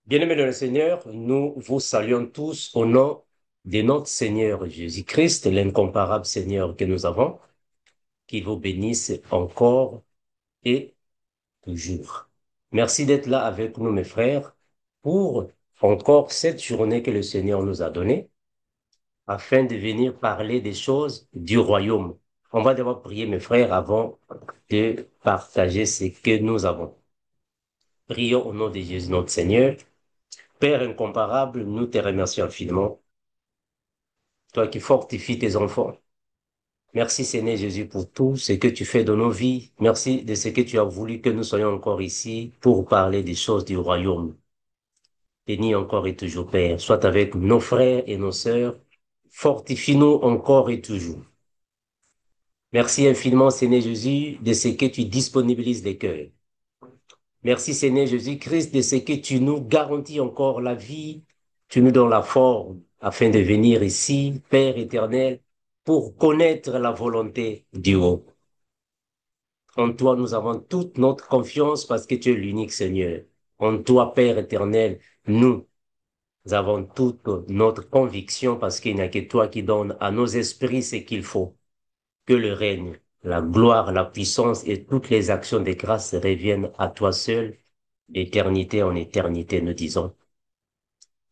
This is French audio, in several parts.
Bien-aimés dans le Seigneur, nous vous saluons tous au nom de notre Seigneur Jésus-Christ, l'incomparable Seigneur que nous avons, qui vous bénisse encore et toujours. Merci d'être là avec nous, mes frères, pour encore cette journée que le Seigneur nous a donnée, afin de venir parler des choses du royaume. On va d'abord prier, mes frères, avant de partager ce que nous avons. Prions au nom de Jésus, notre Seigneur. Père incomparable, nous te remercions infiniment, toi qui fortifies tes enfants. Merci Seigneur Jésus pour tout ce que tu fais dans nos vies. Merci de ce que tu as voulu que nous soyons encore ici pour parler des choses du royaume. Bénis encore et toujours, Père. Sois avec nos frères et nos sœurs. Fortifie-nous encore et toujours. Merci infiniment, Seigneur Jésus, de ce que tu disponibilises les cœurs. Merci, Seigneur Jésus-Christ, de ce que tu nous garantis encore la vie. Tu nous donnes la force afin de venir ici, Père éternel, pour connaître la volonté du haut. En toi, nous avons toute notre confiance parce que tu es l'unique Seigneur. En toi, Père éternel, nous avons toute notre conviction parce qu'il n'y a que toi qui donnes à nos esprits ce qu'il faut. Que le règne, la gloire, la puissance et toutes les actions de grâce reviennent à toi seul, d'éternité en éternité, nous disons.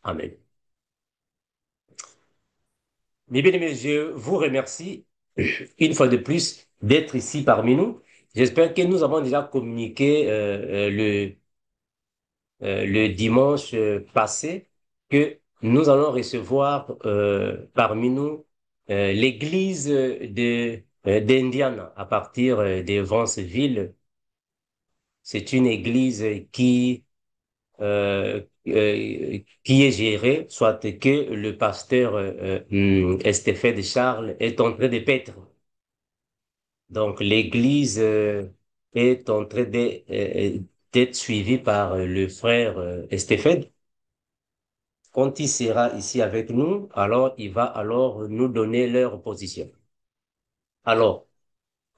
Amen. Mes bien-aimés, je vous remercie une fois de plus d'être ici parmi nous. J'espère que nous avons déjà communiqué le dimanche passé que nous allons recevoir parmi nous l'église d'Indiana à partir d'Evansville. C'est une église qui est gérée, soit que le pasteur Stéphane Charles est en train de paître. Donc l'église est en train d'être suivie par le frère Stéphane. Quand il sera ici avec nous, alors il va alors nous donner leur position. Alors,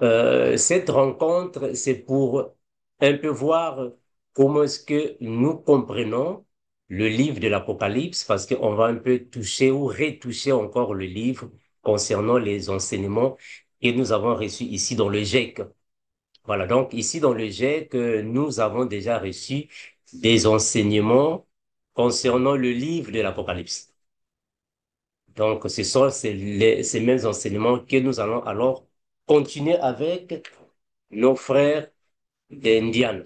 cette rencontre, c'est pour un peu voir comment est-ce que nous comprenons le livre de l'Apocalypse, parce qu'on va un peu toucher ou retoucher encore le livre concernant les enseignements que nous avons reçus ici dans le GEC. Voilà, donc ici dans le GEC, nous avons déjà reçu des enseignements concernant le livre de l'Apocalypse. Donc, ce sont ces mêmes enseignements que nous allons alors continuer avec nos frères d'Indiane.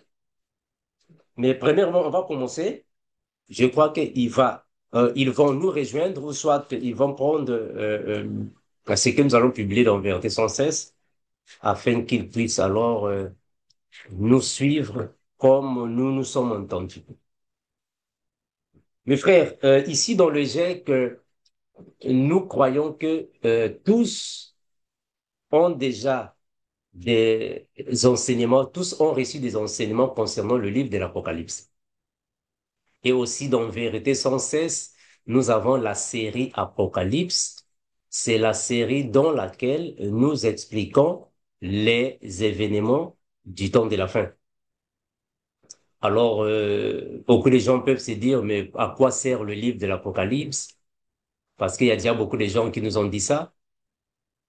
Mais premièrement, on va commencer. Je crois ils vont nous rejoindre ou soit ils vont prendre ce que nous allons publier dans Vérité sans cesse afin qu'ils puissent alors nous suivre comme nous nous sommes entendus. Mes frères, ici dans le GEC, nous croyons que tous ont déjà des enseignements, tous ont reçu des enseignements concernant le livre de l'Apocalypse. Et aussi dans Vérité sans cesse, nous avons la série Apocalypse. C'est la série dans laquelle nous expliquons les événements du temps de la fin. Alors, beaucoup de gens peuvent se dire, mais à quoi sert le livre de l'Apocalypse? Parce qu'il y a déjà beaucoup de gens qui nous ont dit ça.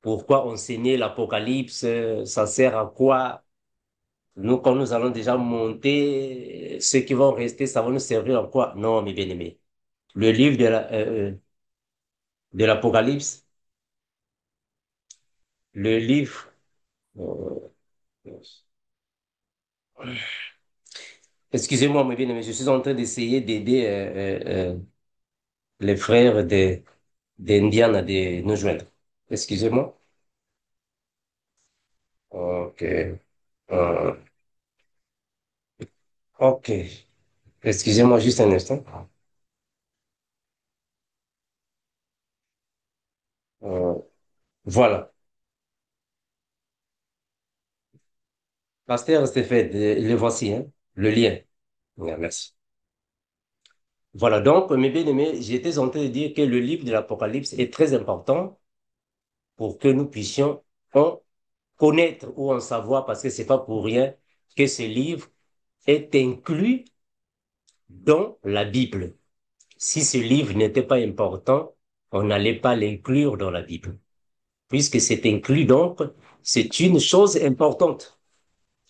Pourquoi enseigner l'Apocalypse? Ça sert à quoi? Nous, quand nous allons déjà monter, ceux qui vont rester, ça va nous servir à quoi? Non, mes bien-aimés. Le livre de l'Apocalypse, le livre, euh, excusez-moi, mes bien-aimés, je suis en train d'essayer d'aider les frères d'Indiana de nous joindre. Excusez-moi. Ok. Euh, ok. Excusez-moi juste un instant. Euh, voilà. Pasteur Stéphane, le voici, hein, le lien. Ouais, merci. Voilà, donc, mes bien-aimés, j'étais en train de dire que le livre de l'Apocalypse est très important pour que nous puissions en connaître ou en savoir, parce que c'est pas pour rien que ce livre est inclus dans la Bible. Si ce livre n'était pas important, on n'allait pas l'inclure dans la Bible. Puisque c'est inclus donc, c'est une chose importante.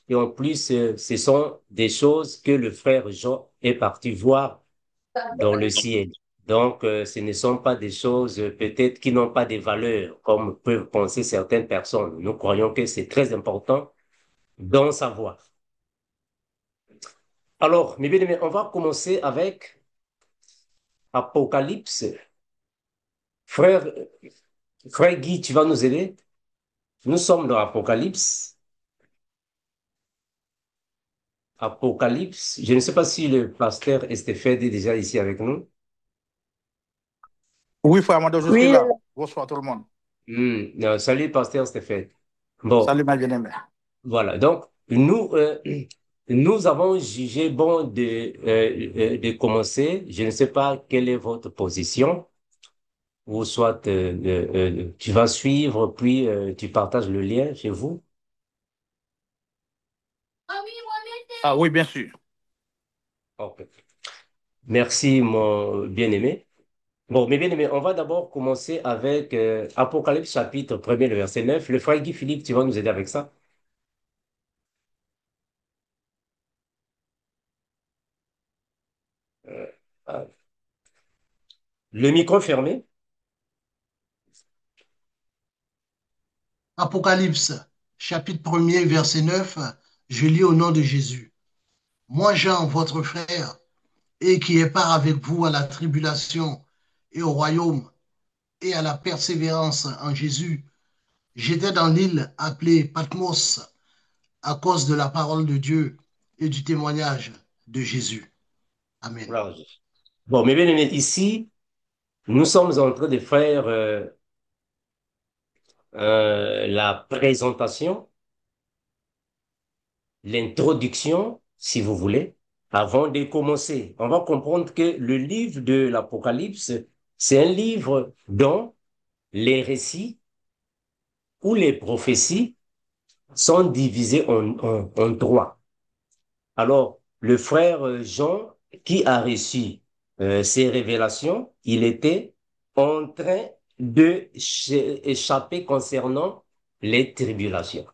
Et en plus, ce sont des choses que le frère Jean est parti voir dans le ciel. Donc, ce ne sont pas des choses peut-être qui n'ont pas de valeur, comme peuvent penser certaines personnes. Nous croyons que c'est très important d'en savoir. Alors, mes bien-aimés, on va commencer avec Apocalypse. Frère, frère Guy, tu vas nous aider? Nous sommes dans Apocalypse. Apocalypse. Je ne sais pas si le pasteur Estéphane est déjà ici avec nous. Oui, frère Amado, je suis Oui, là. Bonsoir tout le monde. Salut, pasteur Stéphane. Bon, Salut ma bien-aimée. voilà. Donc, nous avons jugé bon de commencer. Je ne sais pas quelle est votre position, ou soit tu vas suivre, puis tu partages le lien chez vous. Ah oui, bien sûr. Ok. Merci, mon bien-aimé. Bon, mes bien-aimés, on va d'abord commencer avec Apocalypse chapitre 1er, le verset 9. Le frère Guy Philippe, tu vas nous aider avec ça. Euh, le micro fermé. Apocalypse, chapitre 1er, verset 9, je lis au nom de Jésus. Moi, Jean, votre frère, et qui est part avec vous à la tribulation et au royaume et à la persévérance en Jésus, j'étais dans l'île appelée Patmos à cause de la parole de Dieu et du témoignage de Jésus. Amen. Voilà. Bon, mes bien-aimés, ici, nous sommes en train de faire la présentation, l'introduction, si vous voulez, avant de commencer. On va comprendre que le livre de l'Apocalypse, c'est un livre dont les récits ou les prophéties sont divisés en trois. Alors, le frère Jean, qui a reçu ces révélations, il était en train de échapper concernant les tribulations.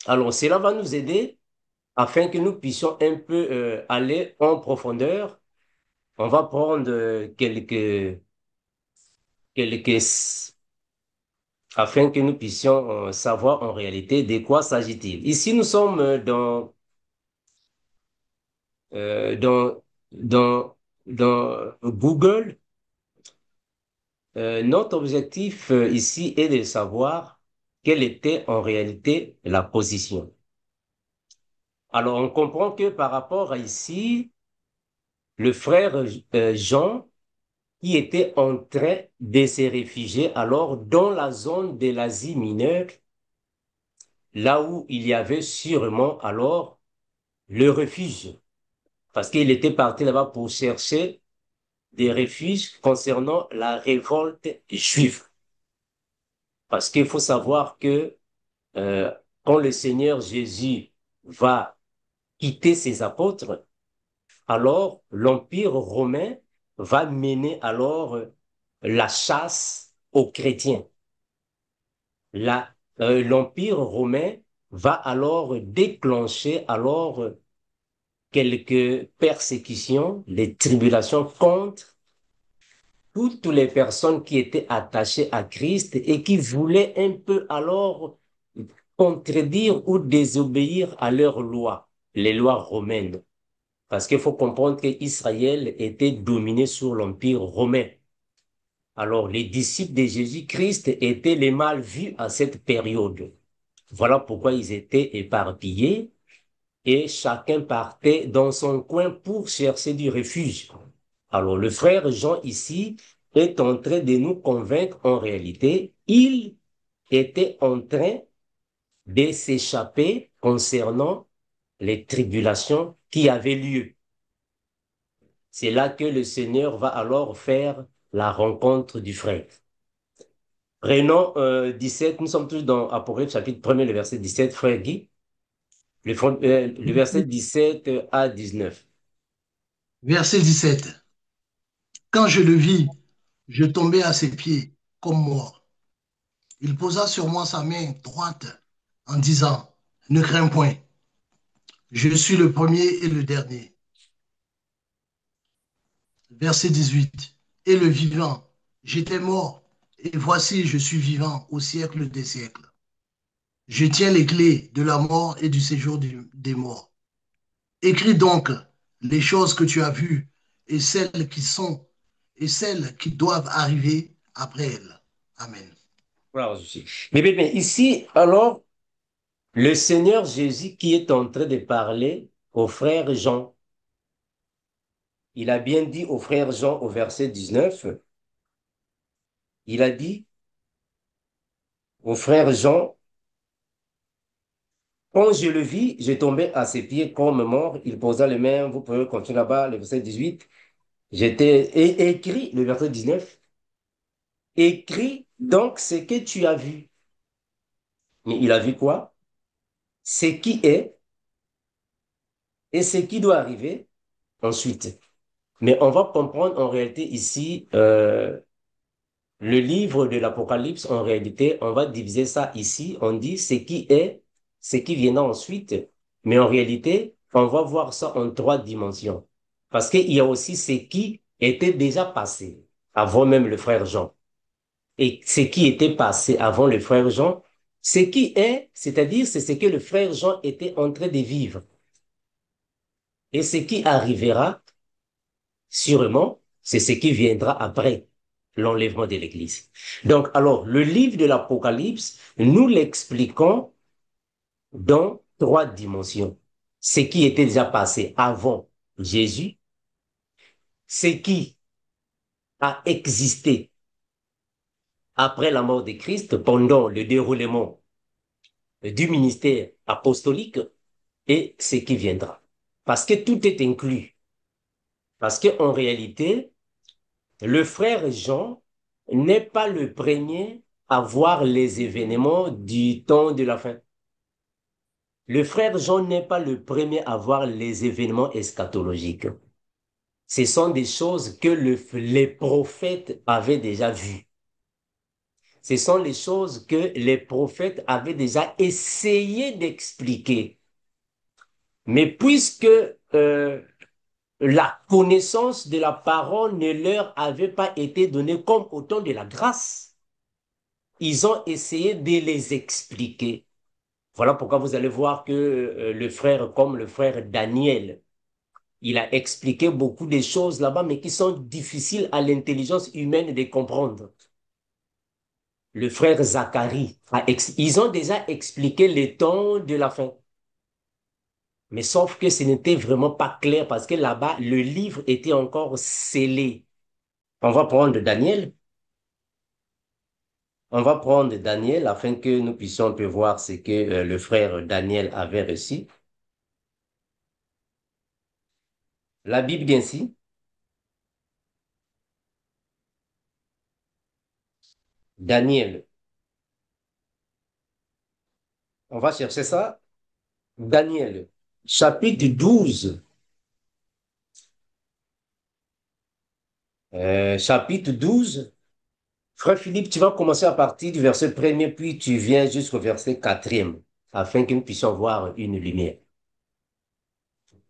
Alors, cela va nous aider afin que nous puissions un peu aller en profondeur. On va prendre quelques afin que nous puissions savoir en réalité de quoi s'agit-il. Ici, nous sommes euh, dans, dans, dans Google. Notre objectif ici est de savoir quelle était en réalité la position. Alors, on comprend que par rapport à ici, le frère Jean, qui était en train de se réfugier alors dans la zone de l'Asie mineure, là où il y avait sûrement alors le refuge, parce qu'il était parti là-bas pour chercher des refuges concernant la révolte juive. Parce qu'il faut savoir que euh, quand le Seigneur Jésus va quitter ses apôtres, alors l'Empire romain va mener alors la chasse aux chrétiens. L'Empire romain va alors déclencher alors quelques persécutions, les tribulations contre toutes les personnes qui étaient attachées à Christ et qui voulaient un peu alors contredire ou désobéir à leurs lois, les lois romaines. Parce qu'il faut comprendre qu'Israël était dominé sous l'Empire romain. Alors, les disciples de Jésus-Christ étaient les mal vus à cette période. Voilà pourquoi ils étaient éparpillés et chacun partait dans son coin pour chercher du refuge. Alors, le frère Jean ici est en train de nous convaincre en réalité, il était en train de s'échapper concernant les tribulations qui avaient lieu. C'est là que le Seigneur va alors faire la rencontre du frère. Prenons 17, nous sommes tous dans Apocalypse chapitre 1er, le verset 17, frère Guy, le verset 17 à 19. Verset 17. Quand je le vis, je tombai à ses pieds comme mort. Il posa sur moi sa main droite en disant, ne crains point, je suis le premier et le dernier. Verset 18. Et le vivant, j'étais mort, et voici je suis vivant au siècle des siècles. Je tiens les clés de la mort et du séjour des morts. Écris donc les choses que tu as vues et celles qui sont et celles qui doivent arriver après elles. Amen. Voilà, mais ici, alors, le Seigneur Jésus qui est en train de parler au frère Jean, il a bien dit au frère Jean au verset 19, il a dit au frère Jean, quand je le vis, je tombais à ses pieds comme mort, il posa les mains, vous pouvez continuer là-bas, le verset 18, écrit, le verset 19, écris donc ce que tu as vu. Mais il a vu quoi? Ce qui est et ce qui doit arriver ensuite. Mais on va comprendre en réalité ici, le livre de l'Apocalypse, en réalité, on va diviser ça ici. On dit ce qui est, ce qui viendra ensuite. Mais en réalité, on va voir ça en trois dimensions. Parce qu'il y a aussi ce qui était déjà passé avant même le frère Jean. Et ce qui était passé avant le frère Jean, ce qui est, c'est-à-dire, c'est ce que le frère Jean était en train de vivre. Et ce qui arrivera, sûrement, c'est ce qui viendra après l'enlèvement de l'Église. Donc, alors, le livre de l'Apocalypse, nous l'expliquons dans trois dimensions. Ce qui était déjà passé avant Jésus, ce qui a existé après la mort de Christ pendant le déroulement du ministère apostolique et ce qui viendra. Parce que tout est inclus. Parce qu'en réalité, le frère Jean n'est pas le premier à voir les événements du temps de la fin. Le frère Jean n'est pas le premier à voir les événements eschatologiques. Ce sont des choses que les prophètes avaient déjà vues. Ce sont les choses que les prophètes avaient déjà essayé d'expliquer. Mais puisque la connaissance de la parole ne leur avait pas été donnée comme au temps de la grâce, ils ont essayé de les expliquer. Voilà pourquoi vous allez voir que le frère, comme le frère Daniel, il a expliqué beaucoup de choses là-bas, mais qui sont difficiles à l'intelligence humaine de comprendre. Le frère Zacharie, ils ont déjà expliqué les temps de la fin. Mais sauf que ce n'était vraiment pas clair parce que là-bas, le livre était encore scellé. On va prendre Daniel. On va prendre Daniel afin que nous puissions un peu voir ce que le frère Daniel avait reçu. La Bible dit ainsi, Daniel, on va chercher ça, Daniel, chapitre 12, chapitre 12. Frère Philippe, tu vas commencer à partir du verset premier, puis tu viens jusqu'au verset quatrième, afin que nous puissions voir une lumière.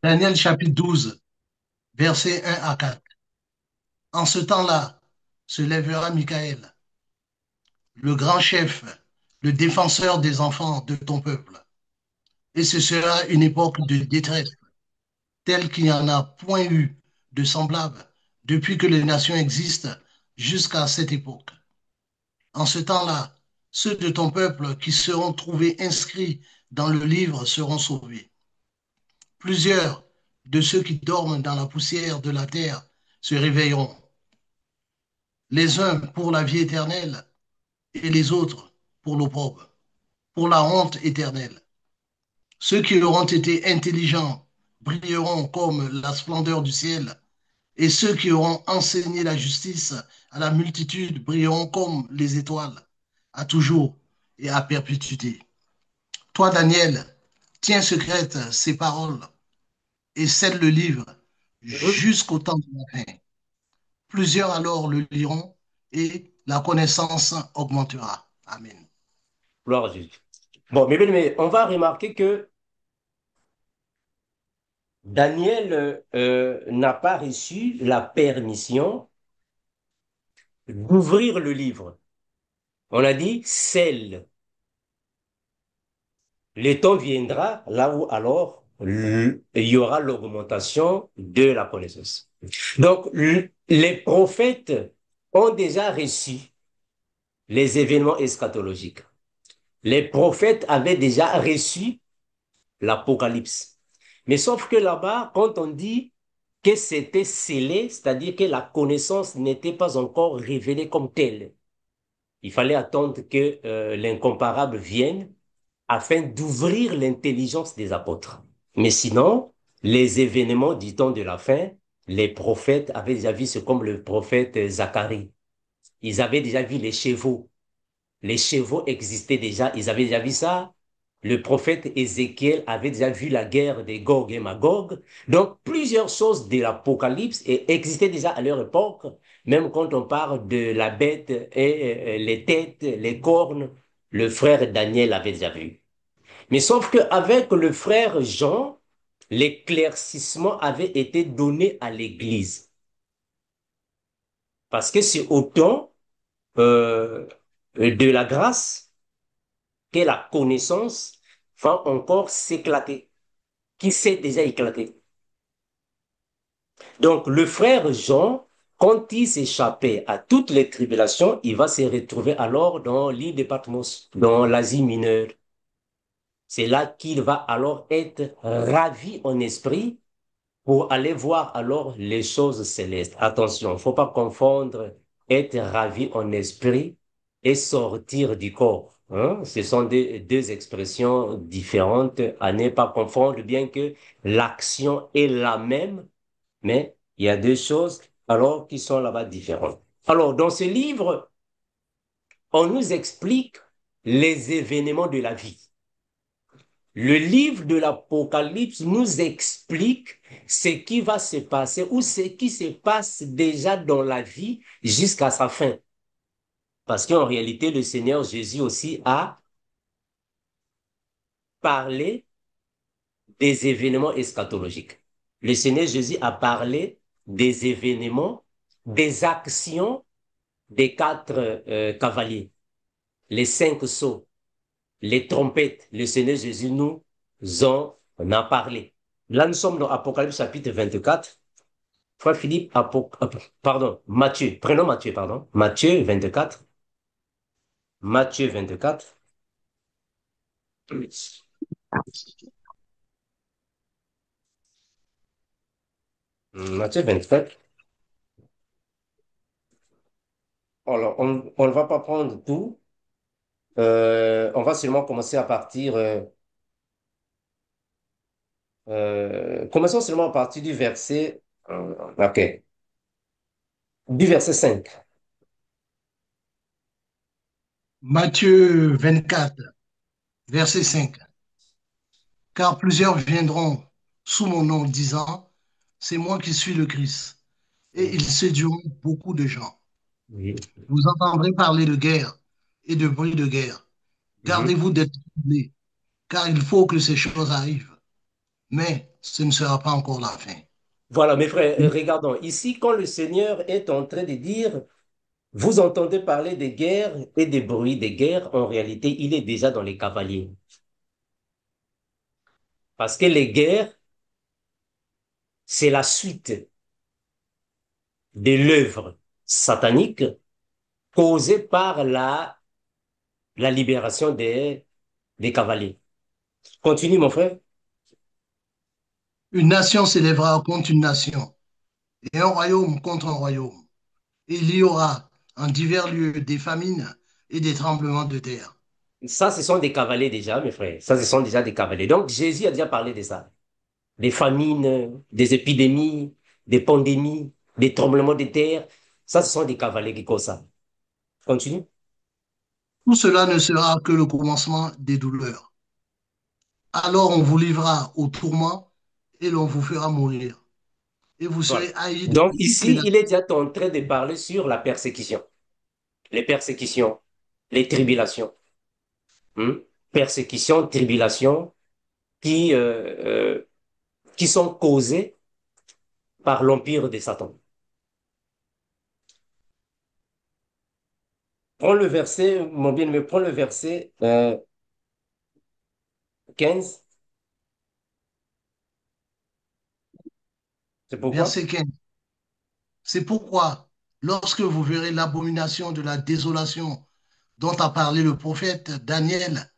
Daniel chapitre 12, versets 1 à 4. En ce temps-là, se lèvera Michael, le grand chef, le défenseur des enfants de ton peuple. Et ce sera une époque de détresse, telle qu'il n'y en a point eu de semblable depuis que les nations existent jusqu'à cette époque. En ce temps-là, ceux de ton peuple qui seront trouvés inscrits dans le livre seront sauvés. Plusieurs de ceux qui dorment dans la poussière de la terre se réveilleront, les uns pour la vie éternelle et les autres pour l'opprobre, pour la honte éternelle. Ceux qui auront été intelligents brilleront comme la splendeur du ciel, et ceux qui auront enseigné la justice à la multitude brilleront comme les étoiles, à toujours et à perpétuité. Toi, Daniel, tiens secrètes ces paroles et scelle le livre Mhm. jusqu'au temps de la fin. Plusieurs alors le liront et la connaissance augmentera. Amen. Gloire à Jésus. Bon, mais on va remarquer que Daniel n'a pas reçu la permission d'ouvrir le livre. On a dit, scelle. Le temps viendra là où alors il y aura l'augmentation de la connaissance. Donc, les prophètes ont déjà reçu les événements eschatologiques. Les prophètes avaient déjà reçu l'Apocalypse. Mais sauf que là-bas, quand on dit que c'était scellé, c'est-à-dire que la connaissance n'était pas encore révélée comme telle, il fallait attendre que l'incomparable vienne afin d'ouvrir l'intelligence des apôtres. Mais sinon, les événements du temps de la fin, les prophètes avaient déjà vu, c'est comme le prophète Zacharie. Ils avaient déjà vu les chevaux. Les chevaux existaient déjà, ils avaient déjà vu ça. Le prophète Ézéchiel avait déjà vu la guerre des Gog et Magog. Donc, plusieurs choses de l'Apocalypse existaient déjà à leur époque, même quand on parle de la bête et les têtes, les cornes, le frère Daniel avait déjà vu. Mais sauf qu'avec le frère Jean, l'éclaircissement avait été donné à l'Église. Parce que c'est autant de la grâce que la connaissance va encore s'éclater, qui s'est déjà éclaté. Donc le frère Jean, quand il s'échappait à toutes les tribulations, il va se retrouver alors dans l'île de Patmos, dans l'Asie mineure. C'est là qu'il va alors être ravi en esprit pour aller voir alors les choses célestes. Attention, il ne faut pas confondre être ravi en esprit et sortir du corps. Hein? Ce sont deux expressions différentes à ne pas confondre, bien que l'action est la même, mais il y a deux choses alors qui sont là-bas différentes. Alors, dans ce livre, on nous explique les événements de la vie. Le livre de l'Apocalypse nous explique ce qui va se passer ou ce qui se passe déjà dans la vie jusqu'à sa fin. Parce qu'en réalité, le Seigneur Jésus aussi a parlé des événements eschatologiques. Le Seigneur Jésus a parlé des événements, des actions des quatre cavaliers, les cinq sceaux, les trompettes. Le Seigneur Jésus nous en a parlé. Là, nous sommes dans Apocalypse chapitre 24. Frère Philippe, pardon, Matthieu, prenons Matthieu, pardon. Matthieu 24. Matthieu 24. Matthieu 24. Alors, on ne va pas prendre tout. On va seulement commencer à partir. Commençons seulement à partir du verset. Ok. Du verset 5. Matthieu 24, verset 5. Car plusieurs viendront sous mon nom disant, c'est moi qui suis le Christ. Et ils séduiront beaucoup de gens. Oui. Vous entendrez parler de guerre et de bruit de guerre. Mhm. Gardez-vous d'être troublés, car il faut que ces choses arrivent. Mais ce ne sera pas encore la fin. Voilà, mes frères, regardons. Ici, quand le Seigneur est en train de dire, vous entendez parler des guerres et des bruits des guerres, en réalité, il est déjà dans les cavaliers. Parce que les guerres, c'est la suite de l'œuvre satanique causée par la libération des cavaliers. Continue, mon frère. Une nation s'élèvera contre une nation, et un royaume contre un royaume. Et il y aura en divers lieux des famines et des tremblements de terre. Ça, ce sont des cavaliers déjà, mes frères. Ça, ce sont déjà des cavaliers. Donc, Jésus a déjà parlé de ça. Des famines, des épidémies, des pandémies, des tremblements de terre. Ça, ce sont des cavaliers qui causent ça. Continue. Tout cela ne sera que le commencement des douleurs. Alors on vous livrera au tourment et l'on vous fera mourir. et vous Voilà. serez haïs de Donc toutes les ici, il est déjà en train de parler sur la persécution. Les persécutions, les tribulations. Hmm? Persécutions, tribulations qui, qui sont causées par l'empire de Satan. Prends le verset, mon bien-aimé, prends le verset 15. C'est pourquoi? Verset 15. C'est pourquoi, lorsque vous verrez l'abomination de la désolation dont a parlé le prophète Daniel,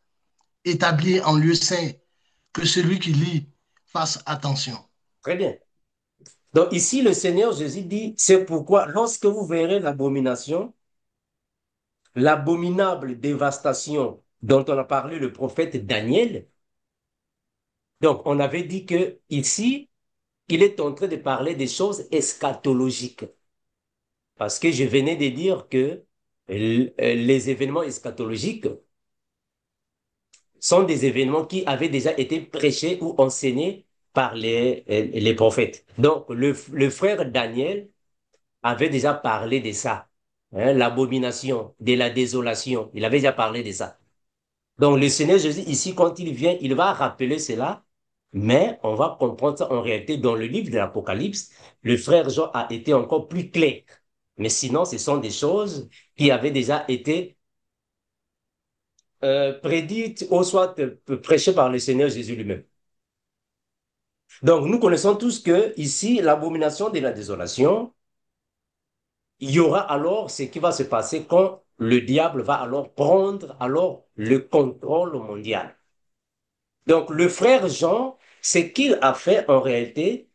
établie en lieu saint, que celui qui lit fasse attention. Très bien. Donc ici, le Seigneur Jésus dit, c'est pourquoi lorsque vous verrez l'abomination, l'abominable dévastation dont on a parlé le prophète Daniel, donc on avait dit que ici, il est en train de parler des choses eschatologiques. Parce que je venais de dire que les événements eschatologiques sont des événements qui avaient déjà été prêchés ou enseignés par les prophètes. Donc, le frère Daniel avait déjà parlé de ça, hein, l'abomination, de la désolation. Il avait déjà parlé de ça. Donc, le Seigneur Jésus, ici, quand il vient, il va rappeler cela, mais on va comprendre ça en réalité dans le livre de l'Apocalypse. Le frère Jean a été encore plus clair. Mais sinon, ce sont des choses qui avaient déjà été prédites ou soit prêchées par le Seigneur Jésus lui-même. Donc, nous connaissons tous que ici, l'abomination de la désolation, il y aura alors ce qui va se passer quand le diable va alors prendre alors le contrôle mondial. Donc, le frère Jean, ce qu'il a fait en réalité,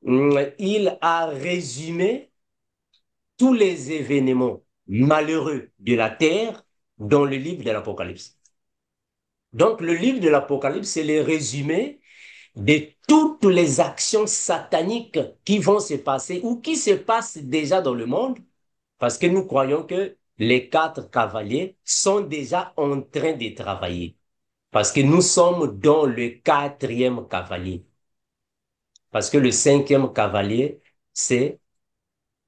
il a résumé tous les événements malheureux de la terre dans le livre de l'Apocalypse. Donc, le livre de l'Apocalypse, c'est le résumé de toutes les actions sataniques qui vont se passer ou qui se passent déjà dans le monde, parce que nous croyons que les quatre cavaliers sont déjà en train de travailler, parce que nous sommes dans le quatrième cavalier, parce que le cinquième cavalier, c'est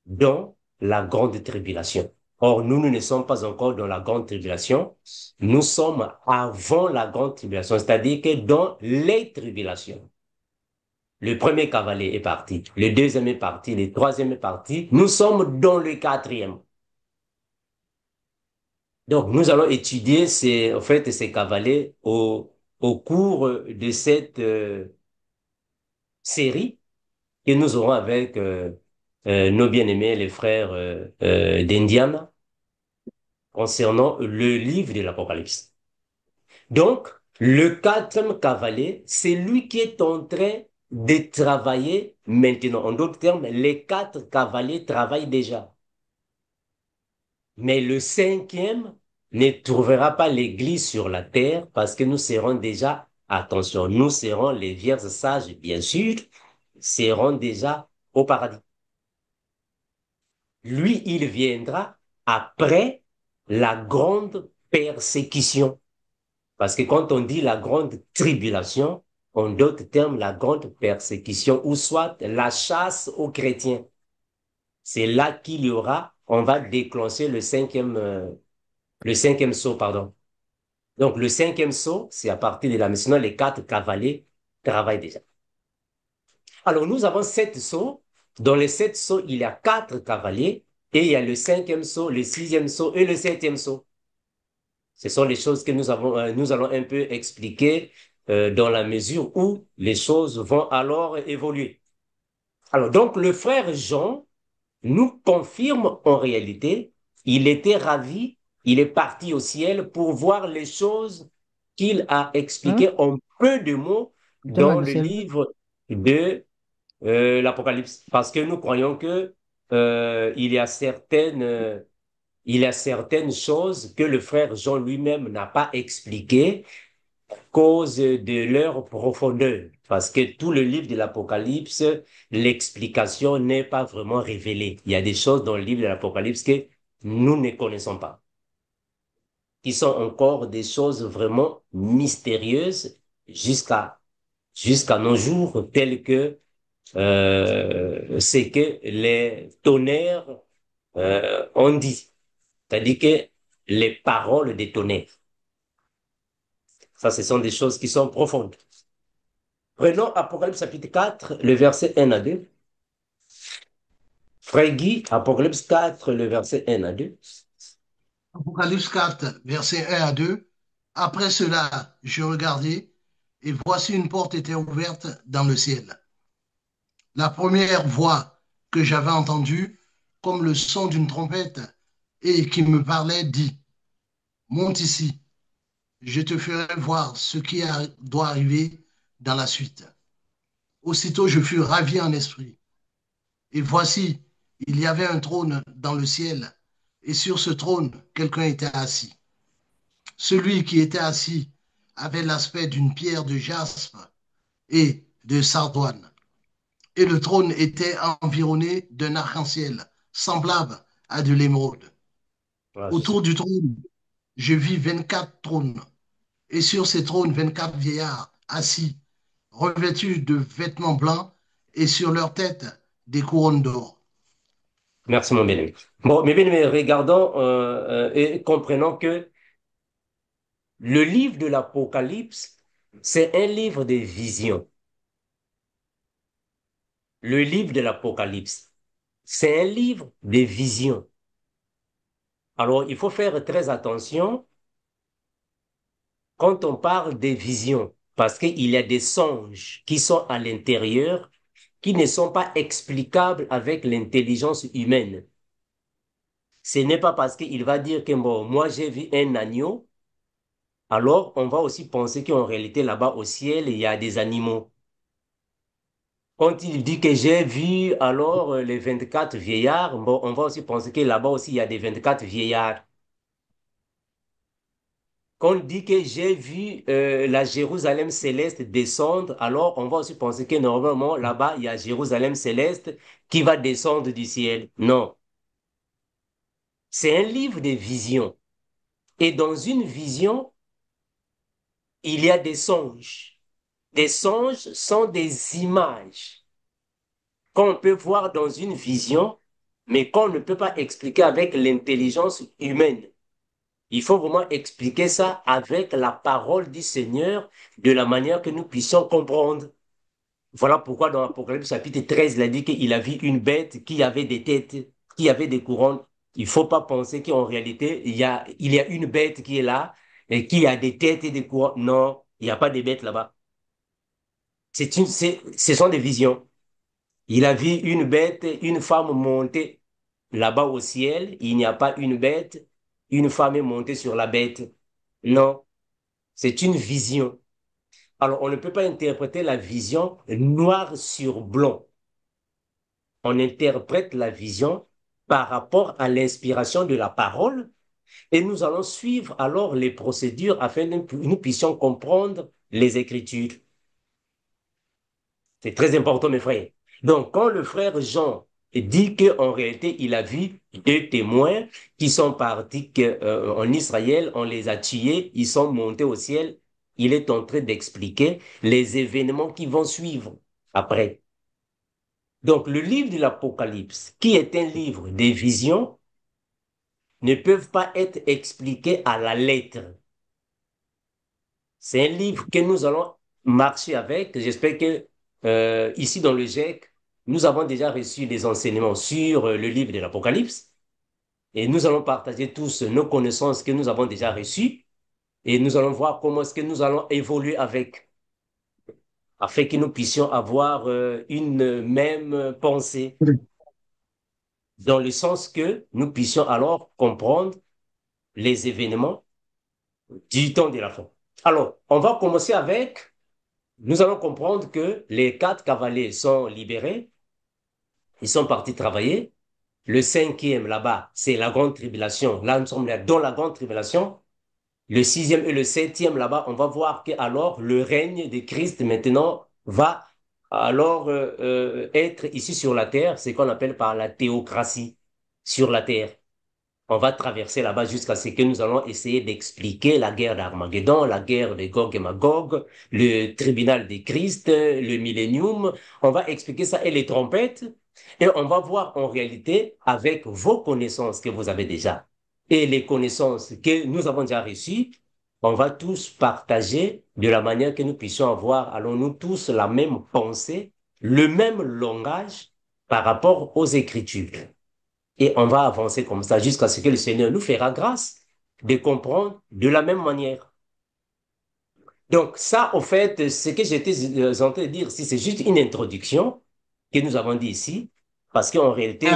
dans la grande tribulation. Or, nous ne sommes pas encore dans la grande tribulation, nous sommes avant la grande tribulation, c'est-à-dire que dans les tribulations. Le premier cavalier est parti, le deuxième est parti, le troisième est parti. Nous sommes dans le quatrième. Donc, nous allons étudier en fait, ces cavaliers au cours de cette série que nous aurons avec nos bien-aimés, les frères d'Indiana, concernant le livre de l'Apocalypse. Donc, le quatrième cavalier, c'est lui qui est en train de travailler maintenant. En d'autres termes, les quatre cavaliers travaillent déjà. Mais le cinquième ne trouvera pas l'église sur la terre parce que nous serons déjà, attention, nous serons les vierges sages, bien sûr, seront déjà au paradis. Lui, il viendra après la grande persécution. Parce que quand on dit la grande tribulation, en d'autres termes, la grande persécution, ou soit la chasse aux chrétiens. C'est là qu'il y aura, on va déclencher le cinquième saut, pardon. Donc, le cinquième saut, c'est à partir de là. Mais sinon, les quatre cavaliers travaillent déjà. Alors, nous avons sept sauts. Dans les sept sauts, il y a quatre cavaliers. Et il y a le cinquième saut, le sixième saut et le septième saut. Ce sont les choses que nous allons un peu expliquer dans la mesure où les choses vont alors évoluer. Alors, donc, le frère Jean nous confirme en réalité, il était ravi, il est parti au ciel pour voir les choses qu'il a Hein? expliquées en peu de mots Demain, dans le le ciel. livre de l'Apocalypse. Parce que nous croyons que il y a certaines choses que le frère Jean lui-même n'a pas expliquées à cause de leur profondeur. Parce que tout le livre de l'Apocalypse, l'explication n'est pas vraiment révélée. Il y a des choses dans le livre de l'Apocalypse que nous ne connaissons pas, qui sont encore des choses vraiment mystérieuses jusqu'à nos jours, telles que c'est que les tonnerres ont dit, c'est-à-dire que les paroles des tonnerres. Ça, ce sont des choses qui sont profondes. Prenons Apocalypse chapitre 4, le verset 1 à 2. Frère Guy, Apocalypse 4, le verset 1 à 2. Apocalypse 4, versets 1 à 2. Après cela, je regardai, et voici une porte était ouverte dans le ciel. La première voix que j'avais entendue, comme le son d'une trompette, et qui me parlait, dit, monte ici, je te ferai voir ce qui doit arriver dans la suite. Aussitôt, je fus ravi en esprit. Et voici, il y avait un trône dans le ciel, et sur ce trône, quelqu'un était assis. Celui qui était assis avait l'aspect d'une pierre de jaspe et de sardoine. Et le trône était environné d'un arc-en-ciel, semblable à de l'émeraude. Voilà, c'est ça. Autour du trône, je vis 24 trônes, et sur ces trônes, 24 vieillards assis, revêtus de vêtements blancs, et sur leurs têtes, des couronnes d'or. Merci, mon bien-aimé. Bon, mes bien-aimés, regardons et comprenons que le livre de l'Apocalypse, c'est un livre de vision. Le livre de l'Apocalypse, c'est un livre de vision. Alors, il faut faire très attention quand on parle des visions, parce qu'il y a des songes qui sont à l'intérieur, qui ne sont pas explicables avec l'intelligence humaine. Ce n'est pas parce qu'il va dire que bon, moi j'ai vu un agneau, alors on va aussi penser qu'en réalité là-bas au ciel, il y a des animaux. Quand il dit que j'ai vu alors les 24 vieillards, bon, on va aussi penser que là-bas aussi il y a des 24 vieillards. Quand on dit que j'ai vu la Jérusalem céleste descendre, alors on va aussi penser que normalement là-bas il y a Jérusalem céleste qui va descendre du ciel. Non, c'est un livre de vision. Et dans une vision, il y a des songes. Des songes sont des images qu'on peut voir dans une vision, mais qu'on ne peut pas expliquer avec l'intelligence humaine. Il faut vraiment expliquer ça avec la parole du Seigneur de la manière que nous puissions comprendre. Voilà pourquoi dans Apocalypse chapitre 13, il a dit qu'il a vu une bête qui avait des têtes, qui avait des couronnes. Il ne faut pas penser qu'en réalité, il y a une bête qui est là et qui a des têtes et des couronnes. Non, il n'y a pas de bête là-bas. Ce sont des visions. Il a vu une bête, une femme monter là-bas au ciel. Il n'y a pas une bête, une femme est montée sur la bête. Non, c'est une vision. Alors, on ne peut pas interpréter la vision noir sur blanc. On interprète la vision par rapport à l'inspiration de la parole et nous allons suivre alors les procédures afin que nous puissions comprendre les Écritures. C'est très important, mes frères. Donc, quand le frère Jean dit qu'en réalité, il a vu deux témoins qui sont partis en Israël, on les a tués, ils sont montés au ciel, il est en train d'expliquer les événements qui vont suivre après. Donc, le livre de l'Apocalypse, qui est un livre des visions, ne peuvent pas être expliqués à la lettre. C'est un livre que nous allons marcher avec. J'espère que ici dans le GEC, nous avons déjà reçu des enseignements sur le livre de l'Apocalypse et nous allons partager tous nos connaissances que nous avons déjà reçues et nous allons voir comment est-ce que nous allons évoluer avec afin que nous puissions avoir une même pensée dans le sens que nous puissions alors comprendre les événements du temps de la fin. Alors, on va commencer avec nous allons comprendre que les quatre cavaliers sont libérés, ils sont partis travailler. Le cinquième là-bas, c'est la grande tribulation. Là, nous sommes là dans la grande tribulation. Le sixième et le septième là-bas, on va voir que alors le règne de Christ maintenant va alors être ici sur la terre, c'est qu'on appelle par la théocratie sur la terre. On va traverser là-bas jusqu'à ce que nous allons essayer d'expliquer la guerre d'Armageddon, la guerre de Gog et Magog, le tribunal de Christ, le millénium. On va expliquer ça et les trompettes. Et on va voir en réalité avec vos connaissances que vous avez déjà et les connaissances que nous avons déjà reçues, on va tous partager de la manière que nous puissions avoir, allons-nous tous la même pensée, le même langage par rapport aux Écritures. Et on va avancer comme ça jusqu'à ce que le Seigneur nous fera grâce de comprendre de la même manière. Donc ça, au fait, ce que j'étais en train de dire, si c'est juste une introduction que nous avons dit ici, parce qu'en réalité,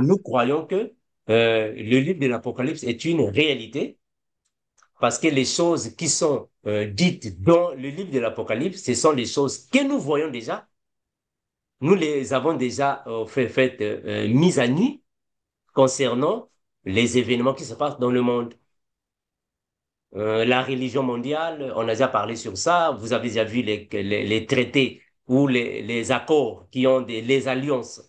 nous croyons que le livre de l'Apocalypse est une réalité, parce que les choses qui sont dites dans le livre de l'Apocalypse, ce sont les choses que nous voyons déjà. Nous les avons déjà mises à nu concernant les événements qui se passent dans le monde. La religion mondiale, on a déjà parlé sur ça. Vous avez déjà vu les traités ou les accords qui ont les alliances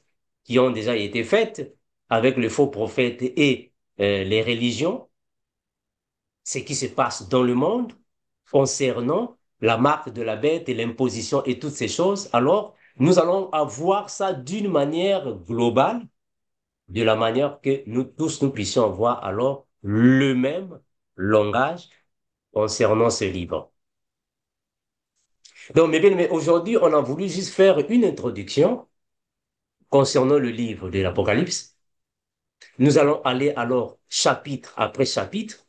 qui ont déjà été faites avec le faux prophète et les religions. Ce qui se passe dans le monde concernant la marque de la bête et l'imposition et toutes ces choses. Alors, nous allons avoir ça d'une manière globale, de la manière que nous tous, nous puissions avoir alors le même langage concernant ce livre. Donc, mes bien-aimés, aujourd'hui, on a voulu juste faire une introduction concernant le livre de l'Apocalypse. Nous allons aller alors chapitre après chapitre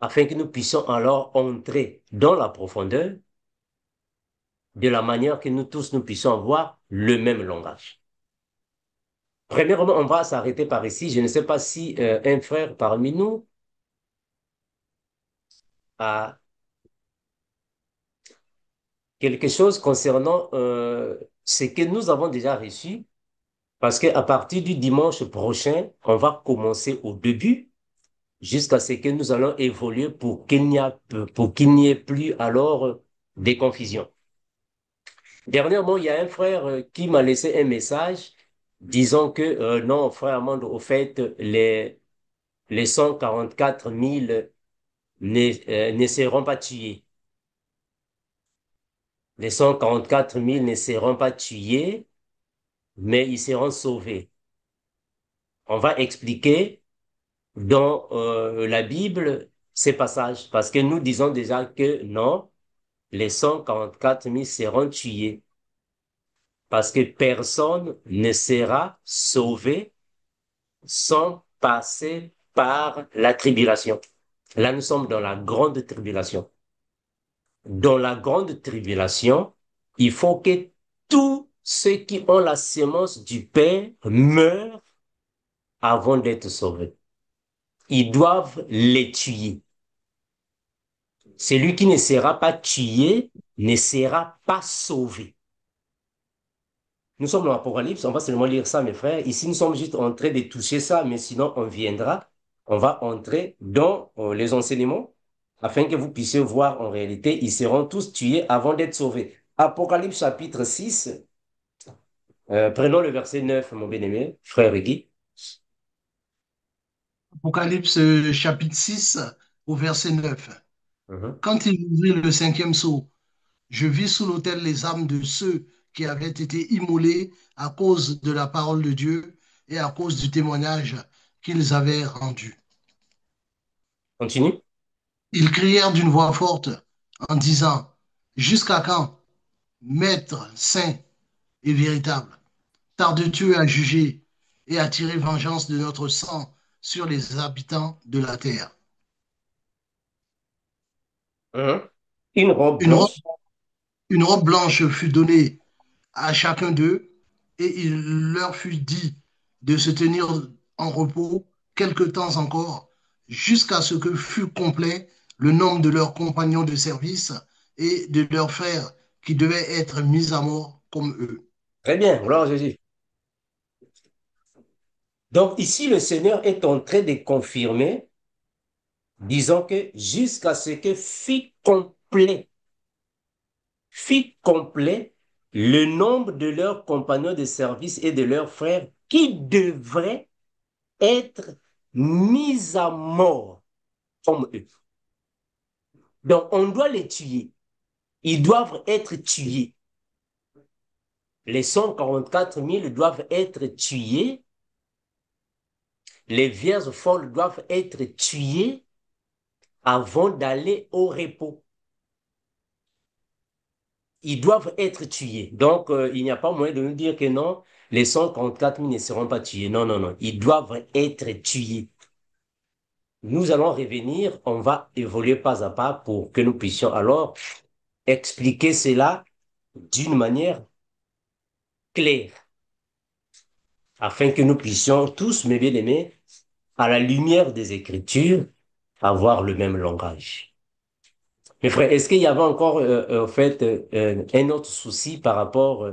afin que nous puissions alors entrer dans la profondeur de la manière que nous tous, nous puissions avoir le même langage. Premièrement, on va s'arrêter par ici. Je ne sais pas si un frère parmi nous a quelque chose concernant ce que nous avons déjà reçu, parce qu'à partir du dimanche prochain, on va commencer au début jusqu'à ce que nous allons évoluer pour qu'il n'y ait plus alors des confusions. Dernièrement, il y a un frère qui m'a laissé un message disant que non, frère Armand, au fait, les 144 000 ne seront pas tués. Les 144 000 ne seront pas tués, mais ils seront sauvés. On va expliquer dans la Bible ces passages, parce que nous disons déjà que non, les 144 000 seront tués, parce que personne ne sera sauvé sans passer par la tribulation. Là, nous sommes dans la grande tribulation. Dans la grande tribulation, il faut que tous ceux qui ont la sémence du Père meurent avant d'être sauvés. Ils doivent les tuer. Celui qui ne sera pas tué ne sera pas sauvé. Nous sommes dans l'Apocalypse, on va seulement lire ça, mes frères. Ici, nous sommes juste en train de toucher ça, mais sinon, on viendra, on va entrer dans les enseignements afin que vous puissiez voir en réalité, ils seront tous tués avant d'être sauvés. Apocalypse chapitre 6, prenons le verset 9, mon bien-aimé, frère Guy. Apocalypse chapitre 6 au verset 9. Mhm. Quand il ouvrit le cinquième sceau, je vis sous l'autel les âmes de ceux qui avaient été immolés à cause de la parole de Dieu et à cause du témoignage qu'ils avaient rendu. Continue. Ils crièrent d'une voix forte en disant, jusqu'à quand, Maître saint et véritable, tardes-tu à juger et à tirer vengeance de notre sang sur les habitants de la terre? Mhm. Une robe Une robe, blanche. une robe blanche fut donnée à chacun d'eux, et il leur fut dit de se tenir en repos quelque temps encore, jusqu'à ce que fût complet le nombre de leurs compagnons de service et de leurs frères qui devaient être mis à mort comme eux. Très bien, gloire à Jésus. Donc ici, le Seigneur est en train de confirmer, disant que jusqu'à ce que fit complet le nombre de leurs compagnons de service et de leurs frères qui devraient être mis à mort comme eux. Donc, on doit les tuer. Ils doivent être tués. Les 144 000 doivent être tués. Les vierges folles doivent être tuées avant d'aller au repos. Ils doivent être tués. Donc, il n'y a pas moyen de nous dire que non, les 144 000 ne seront pas tués. Non, non, non. Ils doivent être tués. Nous allons revenir, on va évoluer pas à pas pour que nous puissions alors expliquer cela d'une manière claire, afin que nous puissions tous, mes bien-aimés, à la lumière des Écritures, avoir le même langage. Mes frères, est-ce qu'il y avait encore, en fait, un autre souci par rapport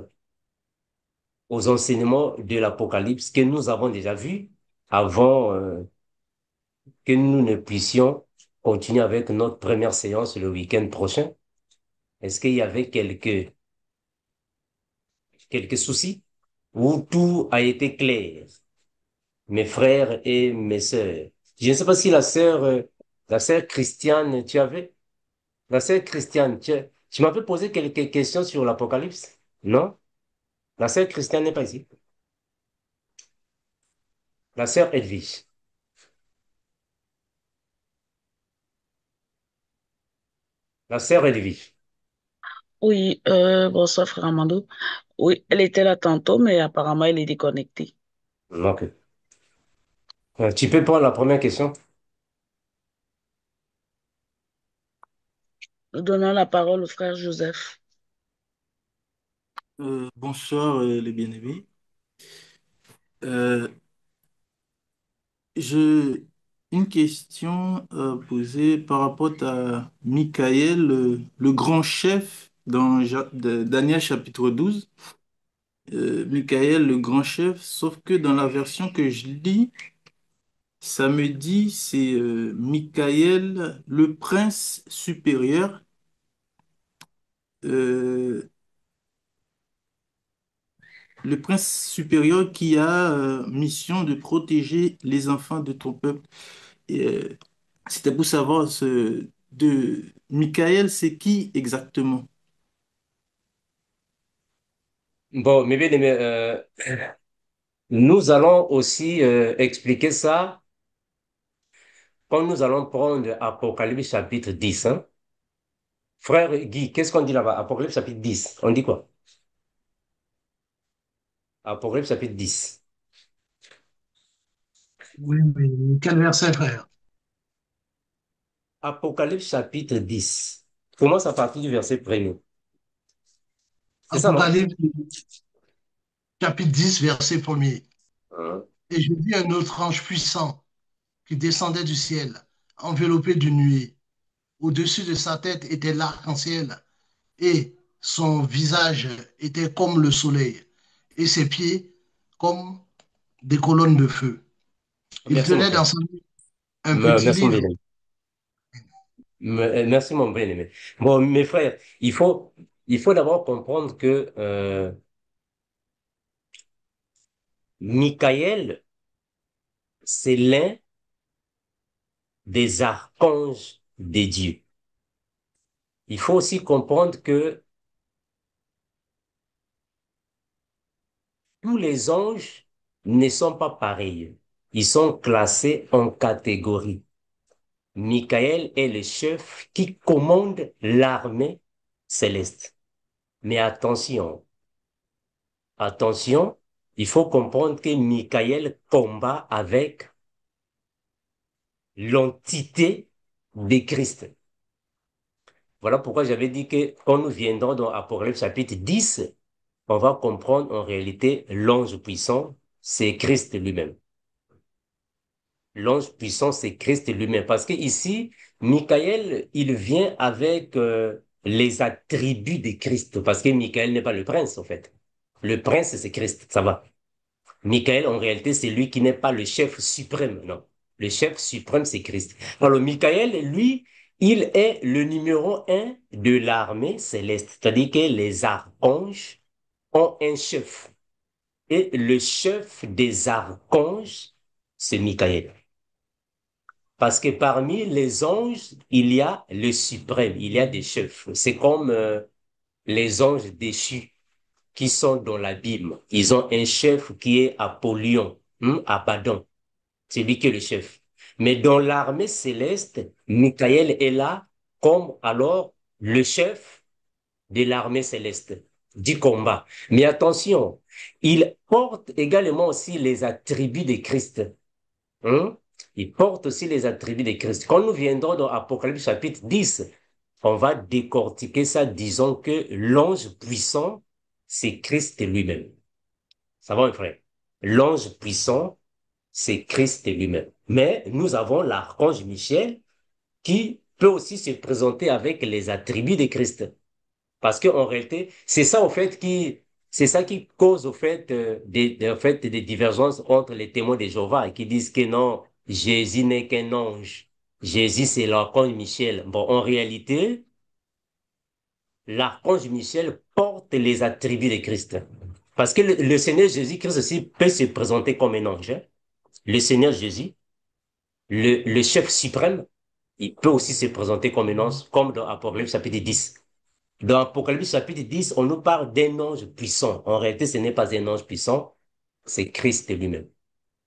aux enseignements de l'Apocalypse que nous avons déjà vus avant que nous ne puissions continuer avec notre première séance le week-end prochain? Est-ce qu'il y avait quelques soucis où tout a été clair, mes frères et mes sœurs? Je ne sais pas si la sœur Christiane, tu avais? La sœur Christiane, tu m'avais posé quelques questions sur l'Apocalypse, non? La sœur Christiane n'est pas ici. La sœur Edwige. La sœur Edwige. Oui, bonsoir frère Amando. Oui, elle était là tantôt, mais apparemment elle est déconnectée. Ok. Tu peux prendre la première question? Nous donnons la parole au frère Joseph. Bonsoir les bien-aimés. Euh, je une question posée par rapport à Michael, le grand chef dans Daniel chapitre 12. Michael, le grand chef, sauf que dans la version que je lis, ça me dit c'est Michael, le prince supérieur. euh, le prince supérieur qui a mission de protéger les enfants de ton peuple. Et, c'était pour savoir de Michael, c'est qui exactement? Bon, mes bien-aimés, nous allons aussi expliquer ça quand nous allons prendre Apocalypse chapitre 10. Hein. Frère Guy, qu'est-ce qu'on dit là-bas? Apocalypse chapitre 10. On dit quoi? Apocalypse chapitre 10. Oui, oui. Quel verset, frère? Apocalypse chapitre 10. Commence à partir du verset premier. C'est ça, non? Apocalypse, chapitre 10, verset 1er. Hein? Et je vis un autre ange puissant qui descendait du ciel, enveloppé d'une nuée. Au-dessus de sa tête était l'arc-en-ciel, et son visage était comme le soleil, et ses pieds comme des colonnes de feu. Il Merci, mon tenait frère. dans sa main un petit Merci, mon livre. bien-aimé. Merci, mon bien-aimé. Bon, mes frères, il faut d'abord comprendre que Michael, c'est l'un des archanges des dieux. Il faut aussi comprendre que tous les anges ne sont pas pareils. Ils sont classés en catégories. Michael est le chef qui commande l'armée céleste. Mais attention, attention, il faut comprendre que Michael combat avec l'entité de Christ. Voilà pourquoi j'avais dit que quand nous viendrons dans Apocalypse chapitre 10, on va comprendre en réalité l'ange puissant, c'est Christ lui-même. L'ange puissant, c'est Christ lui-même. Parce que ici, Michael, il vient avec les attributs de Christ. Parce que Michael n'est pas le prince, en fait. Le prince, c'est Christ, ça va. Michael, en réalité, c'est lui qui n'est pas le chef suprême, non. Le chef suprême, c'est Christ. Alors, Michael, lui, il est le numéro un de l'armée céleste. C'est-à-dire que les archanges ont un chef. Et le chef des archanges, c'est Michael. Parce que parmi les anges, il y a le suprême, il y a des chefs. C'est comme les anges déchus qui sont dans l'abîme. Ils ont un chef qui est Apollyon, Abaddon. C'est lui qui est le chef. Mais dans l'armée céleste, Michael est là comme alors le chef de l'armée céleste du combat. Mais attention, il porte également aussi les attributs de Christ. Hein? Il porte aussi les attributs de Christ. Quand nous viendrons dans Apocalypse chapitre 10, on va décortiquer ça, disons que l'ange puissant, c'est Christ lui-même. Ça va, mon frère? L'ange puissant, c'est Christ lui-même. Mais nous avons l'archange Michel qui peut aussi se présenter avec les attributs de Christ. Parce qu'en réalité, c'est ça, au fait, c'est ça qui cause, au fait, en fait, des divergences entre les témoins de Jéhovah qui disent que non, Jésus n'est qu'un ange. Jésus, c'est l'archange Michel. Bon, en réalité, l'archange Michel porte les attributs de Christ. Parce que le Seigneur Jésus-Christ aussi peut se présenter comme un ange. Hein. Le Seigneur Jésus, le chef suprême, il peut aussi se présenter comme un ange, comme dans Apocalypse chapitre 10. Dans Apocalypse chapitre 10, on nous parle d'un ange puissant. En réalité, ce n'est pas un ange puissant, c'est Christ lui-même.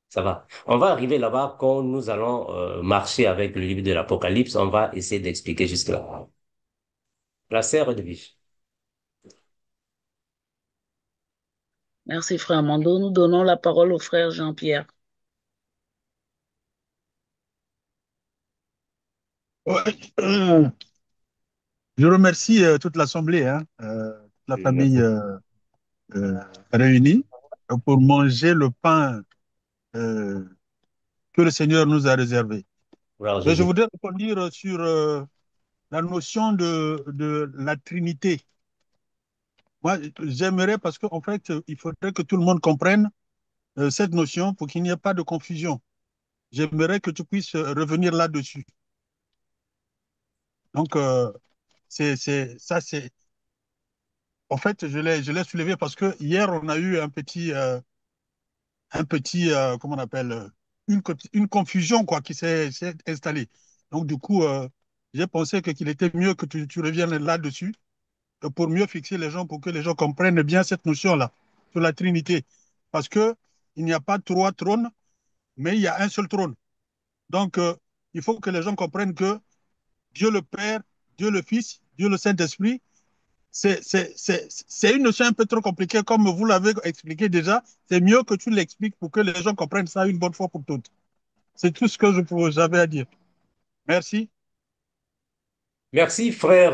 Ça va. On va arriver là-bas quand nous allons marcher avec le livre de l'Apocalypse. On va essayer d'expliquer jusque-là. La sœur Edwige. Merci, frère Mando. Nous donnons la parole au frère Jean-Pierre. Ouais. Euh, Je remercie toute l'Assemblée, toute la famille Merci. euh, réunie pour manger le pain euh, que le Seigneur nous a réservé. Gloire à Mais je Jésus. voudrais revenir sur la notion de la Trinité. Moi, j'aimerais, parce qu'en fait, il faudrait que tout le monde comprenne cette notion pour qu'il n'y ait pas de confusion. J'aimerais que tu puisses revenir là-dessus. Donc, ça, c'est, en fait, je l'ai soulevé parce que hier, on a eu comment on appelle, une confusion, quoi, qui s'est installée. Donc, du coup, j'ai pensé qu'il était mieux que tu reviennes là-dessus pour mieux fixer les gens, pour que les gens comprennent bien cette notion-là, sur la Trinité. Parce que il n'y a pas trois trônes, mais il y a un seul trône. Donc, il faut que les gens comprennent que Dieu le Père, Dieu le Fils, Dieu le Saint-Esprit, c'est une notion un peu trop compliquée, comme vous l'avez expliqué déjà. C'est mieux que tu l'expliques pour que les gens comprennent ça une bonne fois pour toutes. C'est tout ce que j'avais à dire. Merci. Merci, frère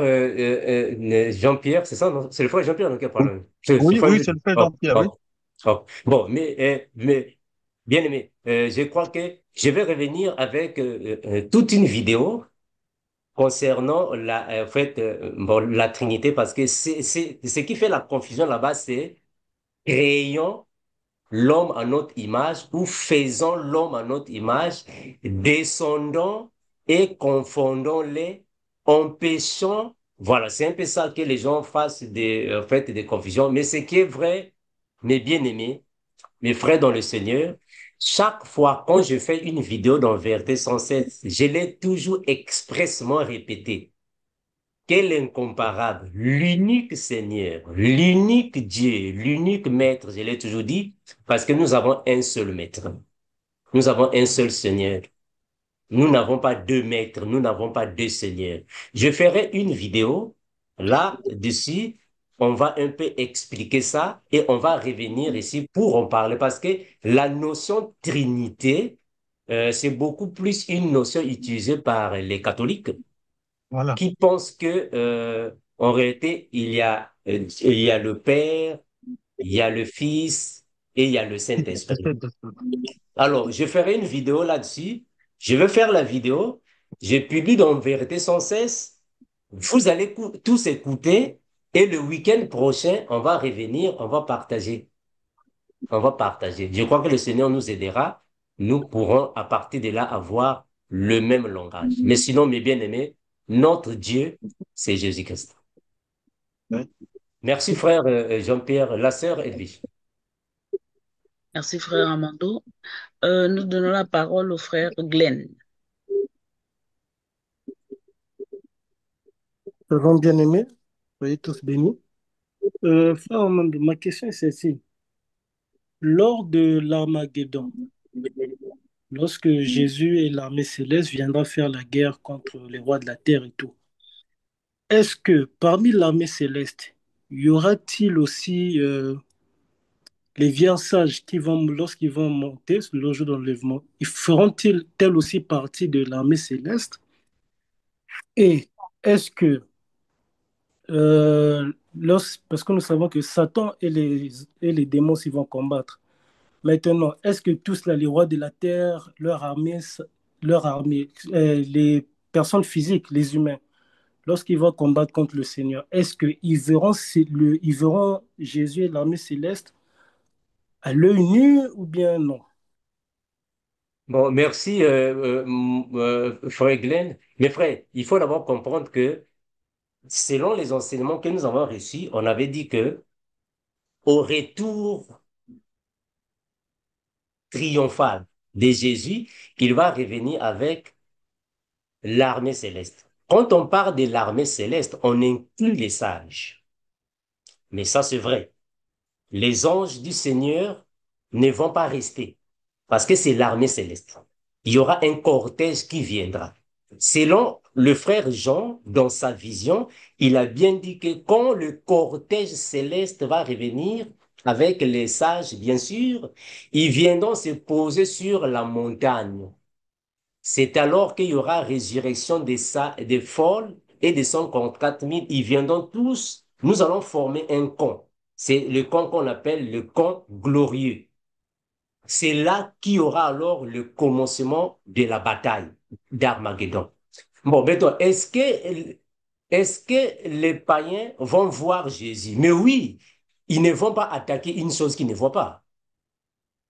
Jean-Pierre. C'est ça, non? C'est le frère Jean-Pierre donc, qui a parlé. C'est Oui, frère... oui, c'est le Père Oh, Jean-Pierre, oui. oh, oh. Bon, mais bien aimé, je crois que je vais revenir avec toute une vidéo concernant en fait, bon, la Trinité, parce que ce qui fait la confusion là-bas, c'est créons l'homme à notre image ou faisons l'homme à notre image, descendons et confondons-les, empêchons. Voilà, c'est un peu ça que les gens fassent en fait, des confusions. Mais ce qui est vrai, mes bien-aimés, mes frères dans le Seigneur, chaque fois quand je fais une vidéo dans Vérité 107, je l'ai toujours expressement répété. Quel incomparable, l'unique Seigneur, l'unique Dieu, l'unique Maître, je l'ai toujours dit, parce que nous avons un seul Maître. Nous avons un seul Seigneur. Nous n'avons pas deux maîtres, nous n'avons pas deux seigneurs. Je ferai une vidéo là-dessus. On va un peu expliquer ça et on va revenir ici pour en parler parce que la notion Trinité, c'est beaucoup plus une notion utilisée par les catholiques Voilà. qui pensent que, en réalité, il y a le Père, il y a le Fils et il y a le Saint-Esprit. Alors, je ferai une vidéo là-dessus. Je vais faire la vidéo. Je publie dans Vérité sans cesse. Vous allez tous écouter. Et le week-end prochain, on va revenir, on va partager. On va partager. Je crois que le Seigneur nous aidera. Nous pourrons, à partir de là, avoir le même langage. Mais sinon, mes bien-aimés, notre Dieu, c'est Jésus-Christ. Ouais. Merci, frère Jean-Pierre, la sœur Edwige. Merci, frère Amando. Nous donnons la parole au frère Glenn. Shalom bien-aimés, soyez tous bénis. Frère Armando, ma question est celle-ci. Lors de l'Armageddon, lorsque Jésus et l'armée céleste viendra faire la guerre contre les rois de la terre et tout, est-ce que parmi l'armée céleste, y aura-t-il aussi les vierges sages qui vont, lorsqu'ils vont monter le jour d'enlèvement, ils feront-ils elles aussi partie de l'armée céleste? Et est-ce que, parce que nous savons que Satan et les démons s'y vont combattre. Maintenant, est-ce que tous là, les rois de la terre, leur armée, les personnes physiques, les humains, lorsqu'ils vont combattre contre le Seigneur, est-ce qu'ils verront, ils verront Jésus et l'armée céleste à l'œil nu ou bien non? Bon, merci, frère Glenn. Mais frère, il faut d'abord comprendre que selon les enseignements que nous avons reçus, on avait dit que au retour triomphal de Jésus, il va revenir avec l'armée céleste. Quand on parle de l'armée céleste, on inclut les sages. Mais ça, c'est vrai. Les anges du Seigneur ne vont pas rester parce que c'est l'armée céleste. Il y aura un cortège qui viendra. Selon le frère Jean, dans sa vision, il a bien dit que quand le cortège céleste va revenir, avec les sages, bien sûr, ils viendront se poser sur la montagne. C'est alors qu'il y aura résurrection des folles et des 144 000. Ils viendront tous. Nous allons former un camp. C'est le camp qu'on appelle le camp glorieux. C'est là qu'il y aura alors le commencement de la bataille d'Armageddon. Bon, maintenant, est-ce que les païens vont voir Jésus? Mais oui, ils ne vont pas attaquer une chose qu'ils ne voient pas.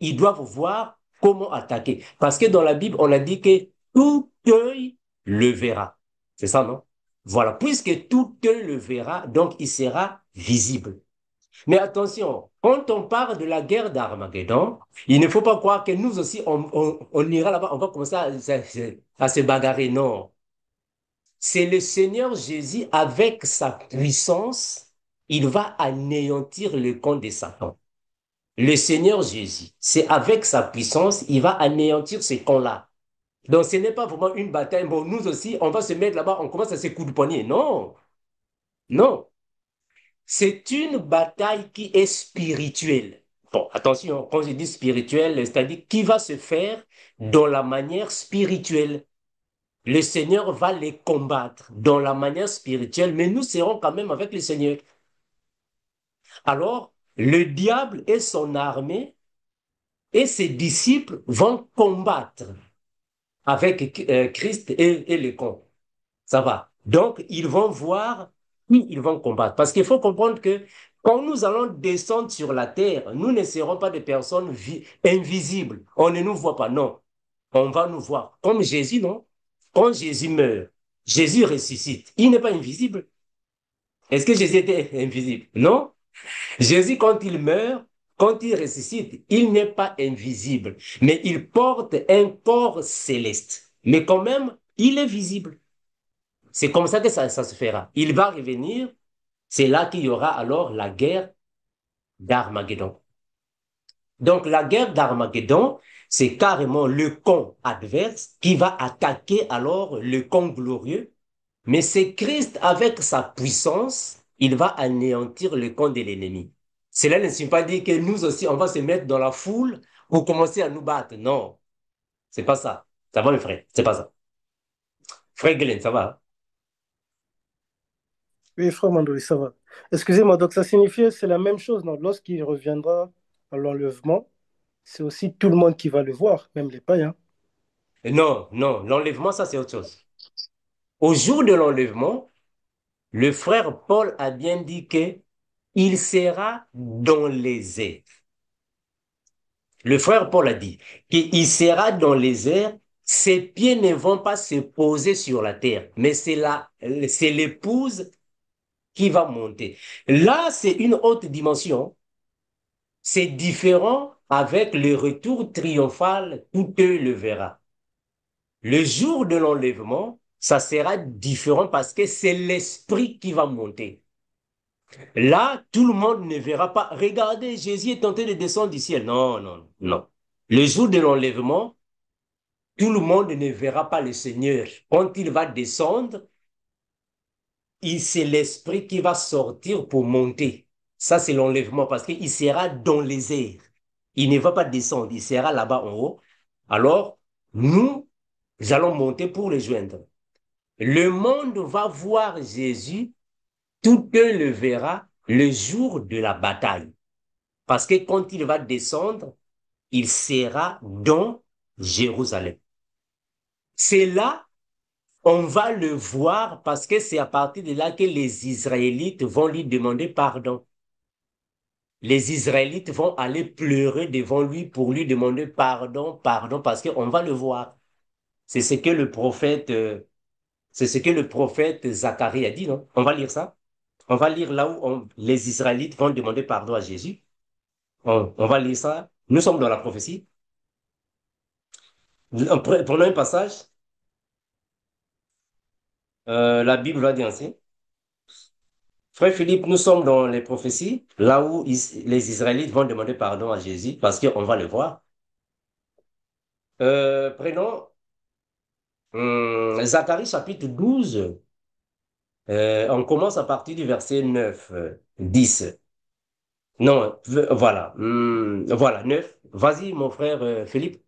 Ils doivent voir comment attaquer. Parce que dans la Bible, on a dit que tout œil le verra. C'est ça, non? Voilà. Puisque tout œil le verra, donc il sera visible. Mais attention, quand on parle de la guerre d'Armageddon, il ne faut pas croire que nous aussi, on ira là-bas, on va commencer à se bagarrer. Non. C'est le Seigneur Jésus, avec sa puissance, il va anéantir le camp de Satan. Le Seigneur Jésus, c'est avec sa puissance, il va anéantir ce camp-là. Donc, ce n'est pas vraiment une bataille. Bon, nous aussi, on va se mettre là-bas, on commence à se coups de poignet. Non, non. C'est une bataille qui est spirituelle. Bon, attention, quand je dis spirituelle, c'est-à-dire qui va se faire dans la manière spirituelle. Le Seigneur va les combattre dans la manière spirituelle, mais nous serons quand même avec le Seigneur. Alors, le diable et son armée et ses disciples vont combattre avec Christ et le camp. Ça va. Donc, ils vont voir qui ils vont combattre. Parce qu'il faut comprendre que quand nous allons descendre sur la terre, nous ne serons pas des personnes invisibles. On ne nous voit pas, non. On va nous voir. Comme Jésus, non? Quand Jésus meurt, Jésus ressuscite. Il n'est pas invisible. Est-ce que Jésus était invisible? Non. Jésus, quand il meurt, quand il ressuscite, il n'est pas invisible, mais il porte un corps céleste. Mais quand même, il est visible. C'est comme ça que ça se fera. Il va revenir, c'est là qu'il y aura alors la guerre d'Armageddon. Donc la guerre d'Armageddon, c'est carrément le camp adverse qui va attaquer alors le camp glorieux, mais c'est Christ avec sa puissance, il va anéantir le camp de l'ennemi. Cela ne signifie pas dire que nous aussi, on va se mettre dans la foule pour commencer à nous battre. Non, c'est pas ça. Ça va, mes frères? C'est pas ça. Frère Glenn, ça va? Oui, frère Mandoui, ça va. Excusez-moi, donc ça signifie, c'est la même chose, non? Lorsqu'il reviendra à l'enlèvement, c'est aussi tout le monde qui va le voir, même les païens. Non, non, l'enlèvement, ça c'est autre chose. Au jour de l'enlèvement, le frère Paul a bien dit que il sera dans les airs. Le frère Paul a dit qu'il sera dans les airs, ses pieds ne vont pas se poser sur la terre, mais c'est l'épouse qui va monter. Là, c'est une autre dimension. C'est différent avec le retour triomphal, tout eux le verra. Le jour de l'enlèvement, ça sera différent parce que c'est l'esprit qui va monter. Là, tout le monde ne verra pas. Regardez, Jésus est tenté de descendre du ciel. Non, non, non. Le jour de l'enlèvement, tout le monde ne verra pas le Seigneur. Quand il va descendre, c'est l'esprit qui va sortir pour monter. Ça, c'est l'enlèvement parce qu'il sera dans les airs. Il ne va pas descendre, il sera là-bas en haut. Alors, nous allons monter pour le joindre. Le monde va voir Jésus, tout le verra le jour de la bataille. Parce que quand il va descendre, il sera dans Jérusalem. C'est là, on va le voir parce que c'est à partir de là que les Israélites vont lui demander pardon. Les Israélites vont aller pleurer devant lui pour lui demander pardon, pardon, parce qu'on va le voir. C'est ce que le prophète, c'est ce que le prophète Zacharie a dit, non? On va lire ça. On va lire là où les Israélites vont demander pardon à Jésus. On va lire ça. Nous sommes dans la prophétie. Prenons un passage. La Bible va dire ainsi. Frère Philippe, nous sommes dans les prophéties, là où les Israélites vont demander pardon à Jésus, parce qu'on va le voir. Prenons Zacharie chapitre 12. On commence à partir du verset 9, 10. Non, voilà. Voilà, 9. Vas-y, mon frère Philippe.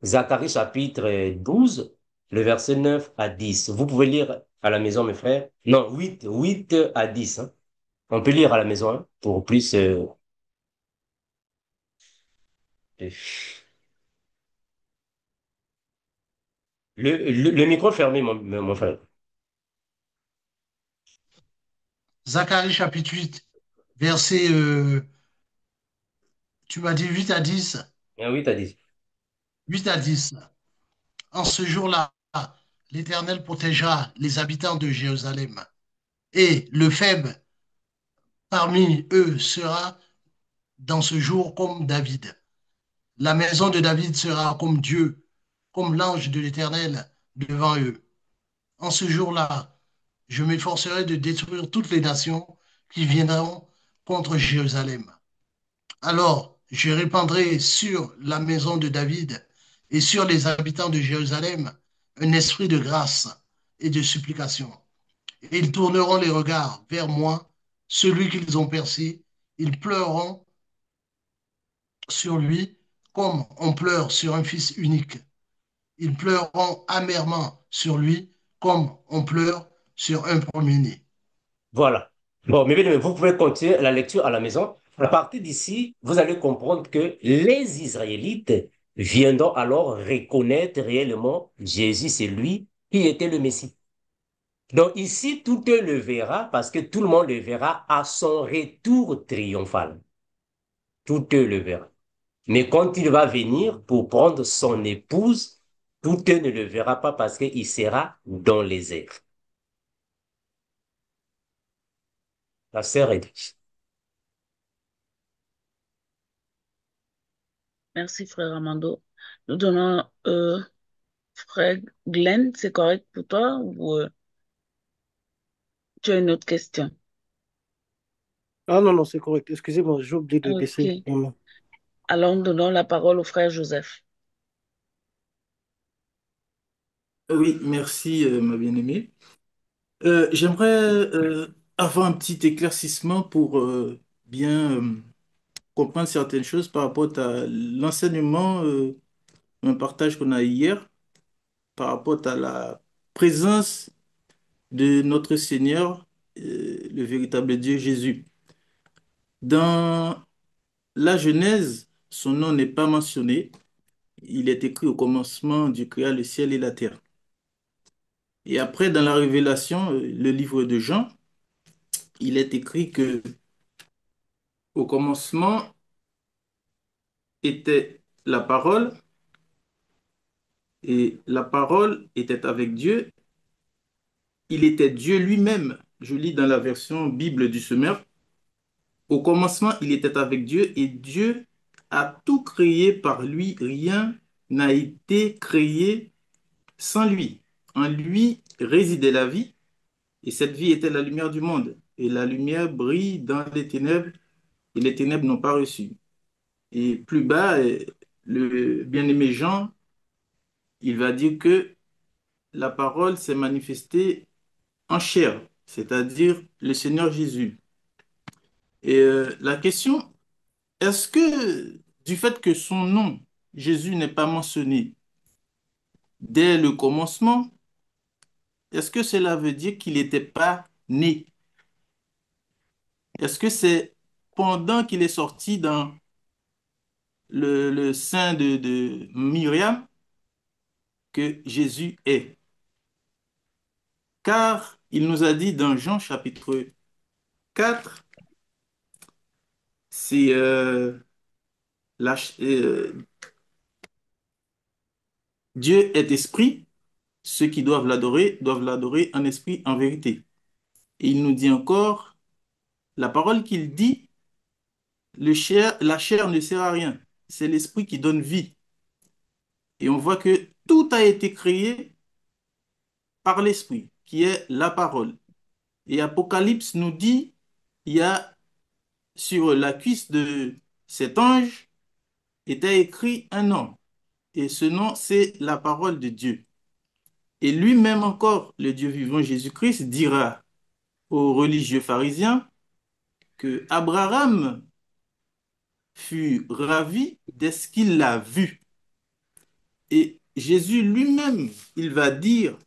Zacharie chapitre 12, le verset 9 à 10. Vous pouvez lire à la maison, mes frères. Non, 8 à 10. Hein. On peut lire à la maison hein, pour plus... le micro fermé, mon frère. Zacharie chapitre 8, verset, tu m'as dit 8 à 10. 8 à 10. 8 à 10. En ce jour-là, l'Éternel protégera les habitants de Jérusalem, et le faible parmi eux sera dans ce jour comme David. La maison de David sera comme Dieu, comme l'ange de l'Éternel devant eux. En ce jour-là, je m'efforcerai de détruire toutes les nations qui viendront contre Jérusalem. Alors, je répandrai sur la maison de David et sur les habitants de Jérusalem un esprit de grâce et de supplication. Et ils tourneront les regards vers moi, celui qu'ils ont percé. Ils pleureront sur lui comme on pleure sur un fils unique. Ils pleureront amèrement sur lui comme on pleure sur un premier-né. Voilà. Bon, mais bien, vous pouvez continuer la lecture à la maison. À partir d'ici, vous allez comprendre que les Israélites viendront alors reconnaître réellement Jésus, c'est lui qui était le Messie. Donc ici, tout le verra parce que tout le monde le verra à son retour triomphal. Tout le verra. Mais quand il va venir pour prendre son épouse, tout ne le verra pas parce qu'il sera dans les airs. La sœur est dit. Merci, frère Amando. Nous donnons, frère Glenn, c'est correct pour toi ou tu as une autre question? Ah non, non, c'est correct. Excusez-moi, j'ai oublié de baisser Ok. ma main. Alors, nous donnons la parole au frère Joseph. Oui, merci, ma bien-aimée. J'aimerais avoir un petit éclaircissement pour bien comprendre certaines choses par rapport à l'enseignement, un partage qu'on a eu hier, par rapport à la présence de notre Seigneur, le véritable Dieu Jésus. Dans la Genèse, son nom n'est pas mentionné. Il est écrit au commencement, Dieu créa le ciel et la terre. Et après, dans la Révélation, le livre de Jean, il est écrit que au commencement était la parole, et la parole était avec Dieu. Il était Dieu lui-même. Je lis dans la version Bible du Semeur. Au commencement, il était avec Dieu et Dieu a tout créé par lui. Rien n'a été créé sans lui. En lui, résidait la vie, et cette vie était la lumière du monde. Et la lumière brille dans les ténèbres, et les ténèbres n'ont pas reçu. Et plus bas, le bien-aimé Jean, il va dire que la parole s'est manifestée en chair, c'est-à-dire le Seigneur Jésus. Et la question, est-ce que du fait que son nom, Jésus, n'est pas mentionné dès le commencement, est-ce que cela veut dire qu'il n'était pas né? Est-ce que c'est pendant qu'il est sorti dans le sein de Myriam que Jésus est? Car il nous a dit dans Jean chapitre 4, c'est la, Dieu est esprit, ceux qui doivent l'adorer en esprit, en vérité. Et il nous dit encore, la parole qu'il dit, la chair ne sert à rien, c'est l'esprit qui donne vie. Et on voit que tout a été créé par l'esprit, qui est la parole. Et Apocalypse nous dit, il y a sur la cuisse de cet ange était écrit un nom. Et ce nom, c'est la parole de Dieu. Et lui-même encore, le Dieu vivant Jésus-Christ, dira aux religieux pharisiens que Abraham fut ravi dès ce qu'il l'a vu. Et Jésus lui-même, il va dire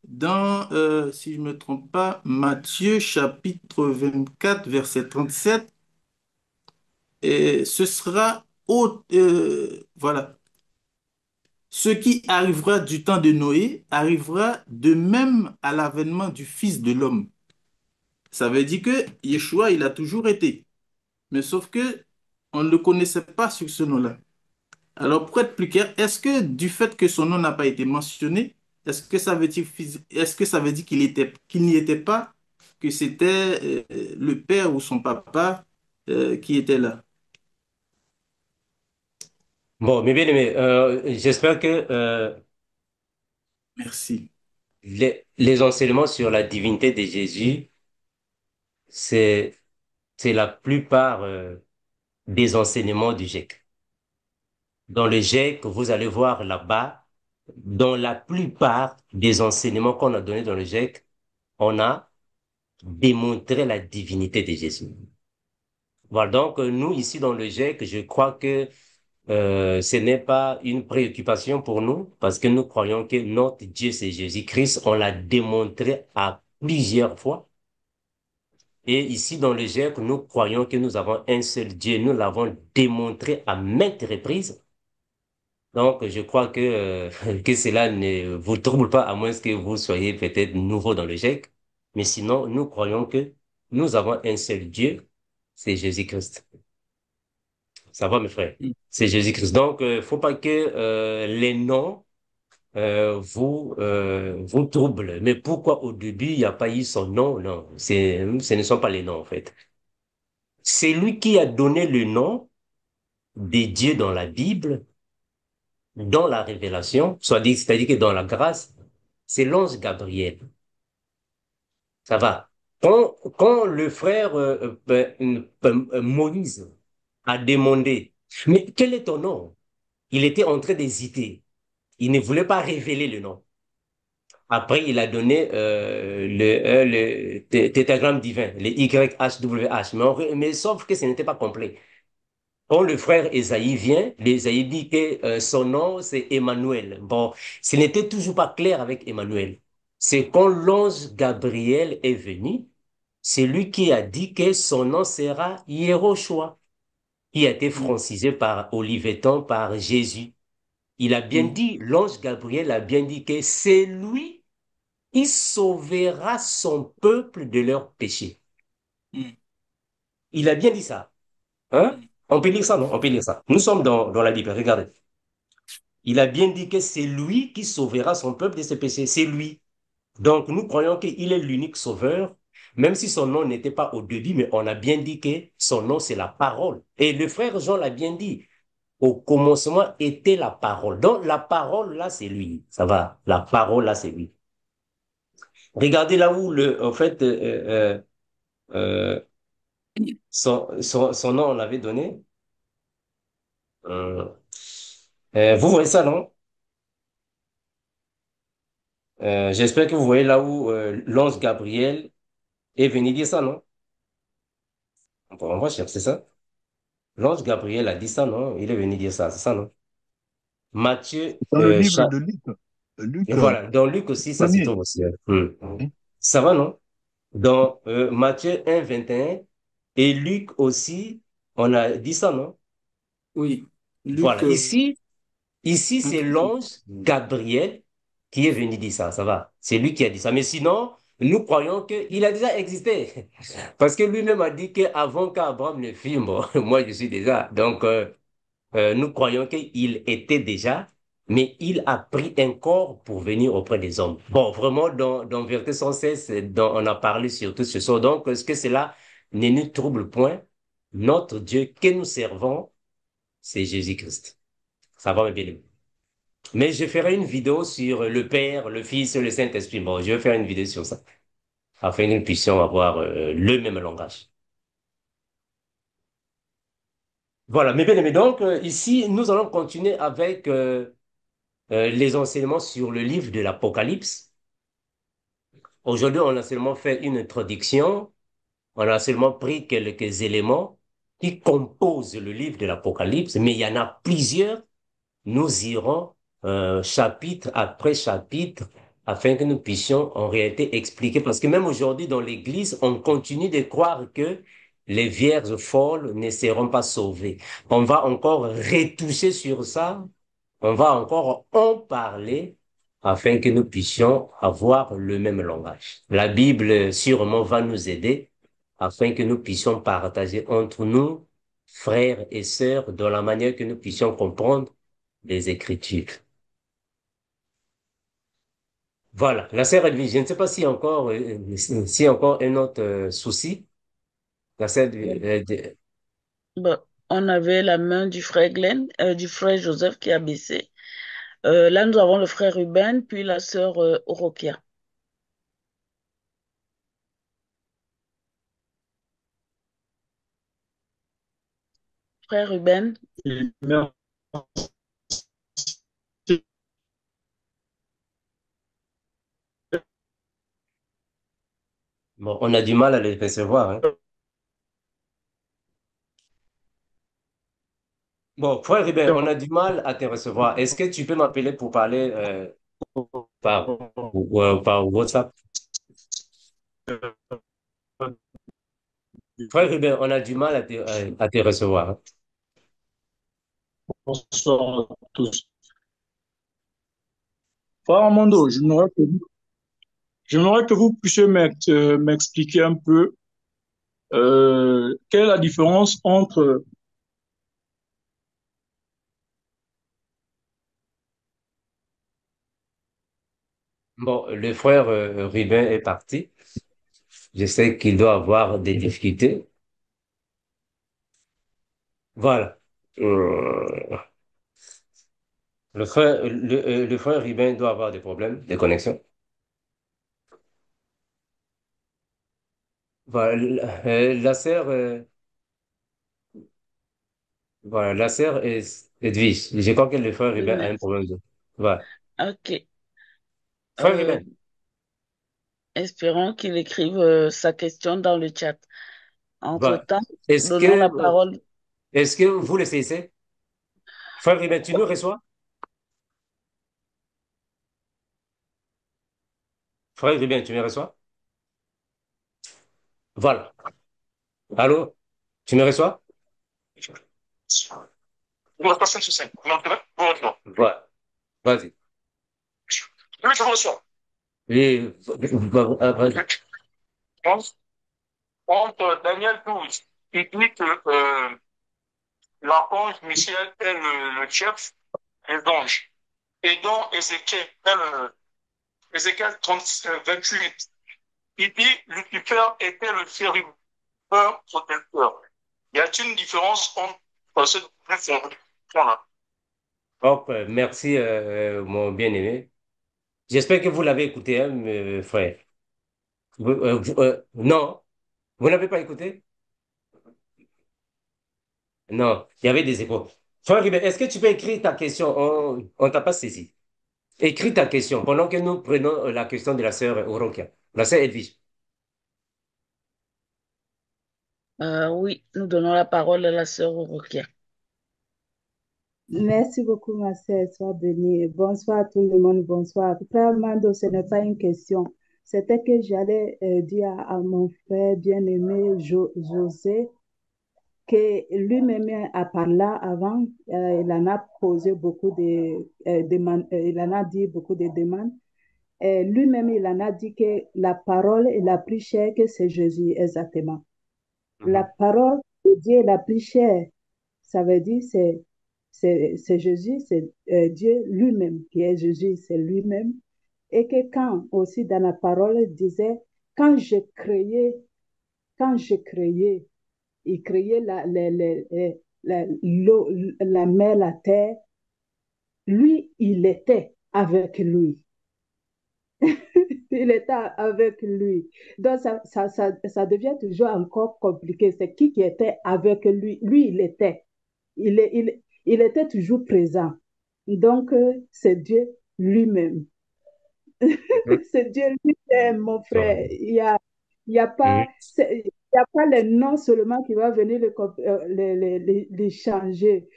dans, si je ne me trompe pas, Matthieu chapitre 24, verset 37, et ce sera, voilà, ce qui arrivera du temps de Noé arrivera de même à l'avènement du Fils de l'homme. Ça veut dire que Yeshua, il a toujours été. Mais sauf que on ne le connaissait pas sur ce nom-là. Alors, pour être plus clair, est-ce que du fait que son nom n'a pas été mentionné, est-ce que ça veut dire qu'il n'y était pas, que c'était le père ou son papa qui était là? Bon, mes bien-aimés, j'espère que Merci. les enseignements sur la divinité de Jésus, c'est, c'est la plupart des enseignements du GIEC. Dans le GIEC, vous allez voir là-bas, dans la plupart des enseignements qu'on a donnés dans le GIEC, on a démontré la divinité de Jésus. Voilà, donc nous, ici dans le GIEC, je crois que ce n'est pas une préoccupation pour nous parce que nous croyons que notre Dieu, c'est Jésus-Christ. On l'a démontré à plusieurs fois. Et ici, dans le GIEC, nous croyons que nous avons un seul Dieu. Nous l'avons démontré à maintes reprises. Donc, je crois que, que cela ne vous trouble pas, à moins que vous soyez peut-être nouveau dans le GIEC. Mais sinon, nous croyons que nous avons un seul Dieu, c'est Jésus-Christ. Ça va, mes frères? C'est Jésus-Christ. Donc, faut pas que les noms vous troublent. Mais pourquoi au début, il n'y a pas eu son nom? Non, ce ne sont pas les noms, en fait. C'est lui qui a donné le nom des dieux dans la Bible, dans la révélation, c'est-à-dire que dans la grâce, c'est l'ange Gabriel. Ça va. Quand le frère Moïse a demandé, mais quel est ton nom? Il était en train d'hésiter. Il ne voulait pas révéler le nom. Après, il a donné le tétragramme divin, le YHWH. Mais sauf que ce n'était pas complet. Quand le frère Esaïe vient, l'Esaïe dit que son nom, c'est Emmanuel. Bon, ce n'était toujours pas clair avec Emmanuel. C'est quand l'ange Gabriel est venu, c'est lui qui a dit que son nom sera Yéhoshua, qui a été francisé par Olivetan, par Jésus. Il a bien Mm, dit, l'ange Gabriel a bien dit que c'est lui qui sauvera son peuple de leurs péchés. mm, Il a bien dit ça. Hein? mm, On peut lire ça, non? On peut lire ça. Nous sommes dans la Bible, regardez. Il a bien dit que c'est lui qui sauvera son peuple de ses péchés. C'est lui. Donc, nous croyons qu'il est l'unique sauveur, même si son nom n'était pas au début, mais on a bien dit que son nom, c'est la parole. Et le frère Jean l'a bien dit. Au commencement était la parole. Donc, la parole, là, c'est lui. Ça va. La parole, là, c'est lui. Regardez là où en fait, son nom, on l'avait donné. Euh, vous voyez ça, non? J'espère que vous voyez là où l'ange Gabriel est venu dire ça, non? Bon, on va chercher ça. L'ange Gabriel a dit ça, non? Il est venu dire ça, c'est ça, non? Matthieu, Dans le livre de Luc, et Luc voilà, dans Luc aussi, ça se premier. trouve aussi. Hmm. Hein. Ça va, non? Dans Matthieu 1, 21 et Luc aussi, on a dit ça, non? Oui. Luc, Voilà. Ici, c'est 1. l'ange Gabriel qui est venu dire ça. Ça va. C'est lui qui a dit ça. Mais sinon, nous croyons qu'il a déjà existé. Parce que lui-même a dit qu'avant qu'Abraham le fît, bon, moi je suis déjà. Donc, nous croyons qu'il était déjà, mais il a pris un corps pour venir auprès des hommes. Bon, vraiment, dans Vérité sans cesse, on a parlé surtout ce soir. Donc, ce que cela ne nous trouble point, notre Dieu que nous servons, c'est Jésus-Christ. Ça va, mes bien-aimés. Mais je ferai une vidéo sur le Père, le Fils et le Saint-Esprit. Bon, je vais faire une vidéo sur ça, afin que nous puissions avoir le même langage. Voilà, mes bien-aimés. Donc, ici, nous allons continuer avec les enseignements sur le livre de l'Apocalypse. Aujourd'hui, on a seulement fait une introduction, on a seulement pris quelques éléments qui composent le livre de l'Apocalypse, mais il y en a plusieurs. Nous irons chapitre après chapitre afin que nous puissions en réalité expliquer, parce que même aujourd'hui dans l'Église, on continue de croire que les vierges folles ne seront pas sauvées. On va encore retoucher sur ça, on va encore en parler afin que nous puissions avoir le même langage. La Bible sûrement va nous aider afin que nous puissions partager entre nous, frères et sœurs, dans la manière que nous puissions comprendre les Écritures. Voilà, la sœur Edwige, je ne sais pas s'il y a encore un autre souci. La sœur, Bon, on avait la main du frère Glenn, du frère Joseph qui a baissé. Là, nous avons le frère Ruben, puis la sœur Orokia. Frère Ruben, Merci. bon, on a du mal à les recevoir, hein. Bon, frère Ribert, on a du mal à te recevoir. Est-ce que tu peux m'appeler pour parler par WhatsApp? Frère Ribert, on a du mal à te recevoir, hein. Bonsoir à tous. Frère Armando, j'aimerais que vous puissiez m'expliquer un peu quelle est la différence entre... Bon, le frère Ribin est parti. Je sais qu'il doit avoir des difficultés. Voilà. Euh, le frère Ribin doit avoir des problèmes de connexion. Voilà. La sœur, voilà, la sœur est Edwige. Je crois que le frère Ribin a un problème de. Voilà. ok. Frère Euh, Ribin, Espérons qu'il écrive sa question dans le chat. voilà. Entre-temps, Est-ce que, donnons la parole. est-ce que vous le cessez? Frère Ribin, tu nous reçois? Frère Ribin, tu me reçois? Voilà. Allô? Tu me reçois? Voilà. Vas-y. Et, vas-y. Entre Daniel 12, il dit que l'archange Michel est le chef des anges. Et dans Ézéchiel 28, il dit Lucifer était le chérubin protecteur. Y a-t-il une différence entre ces deux fonctions-là? Hop, merci, mon bien-aimé. J'espère que vous l'avez écouté, hein, frère. Non, vous n'avez pas écouté? Non, il y avait des échos. Frère Ribet, est-ce que tu peux écrire ta question? On t'a pas saisi. Écris ta question pendant que nous prenons la question de la sœur Orokia, la sœur Edwige. Oui, nous donnons la parole à la sœur Orokia. Merci beaucoup, ma sœur. Sois bénie. Bonsoir à tout le monde. Bonsoir. Frère Mando, ce n'est pas une question. C'était que j'allais dire à mon frère bien-aimé José que lui-même a parlé avant. Il en a posé beaucoup de demandes. Il en a dit beaucoup de demandes. Lui-même, il en a dit que la parole est la plus chère que c'est Jésus, exactement. La parole de Dieu est la plus chère. Ça veut dire c'est Jésus, c'est Dieu lui-même qui est Jésus, c'est lui-même. Et que quand aussi dans la parole, il disait, quand quand je créais, il créait l'eau, la mer, la terre, lui, il était avec lui. Il était avec lui. Donc, ça devient toujours encore compliqué. C'est qui était avec lui? Lui, il était. Il était toujours présent. Donc, c'est Dieu lui-même. C'est Dieu lui-même, mon frère. Il y a pas, il y a pas le nom seulement qui va venir les changer.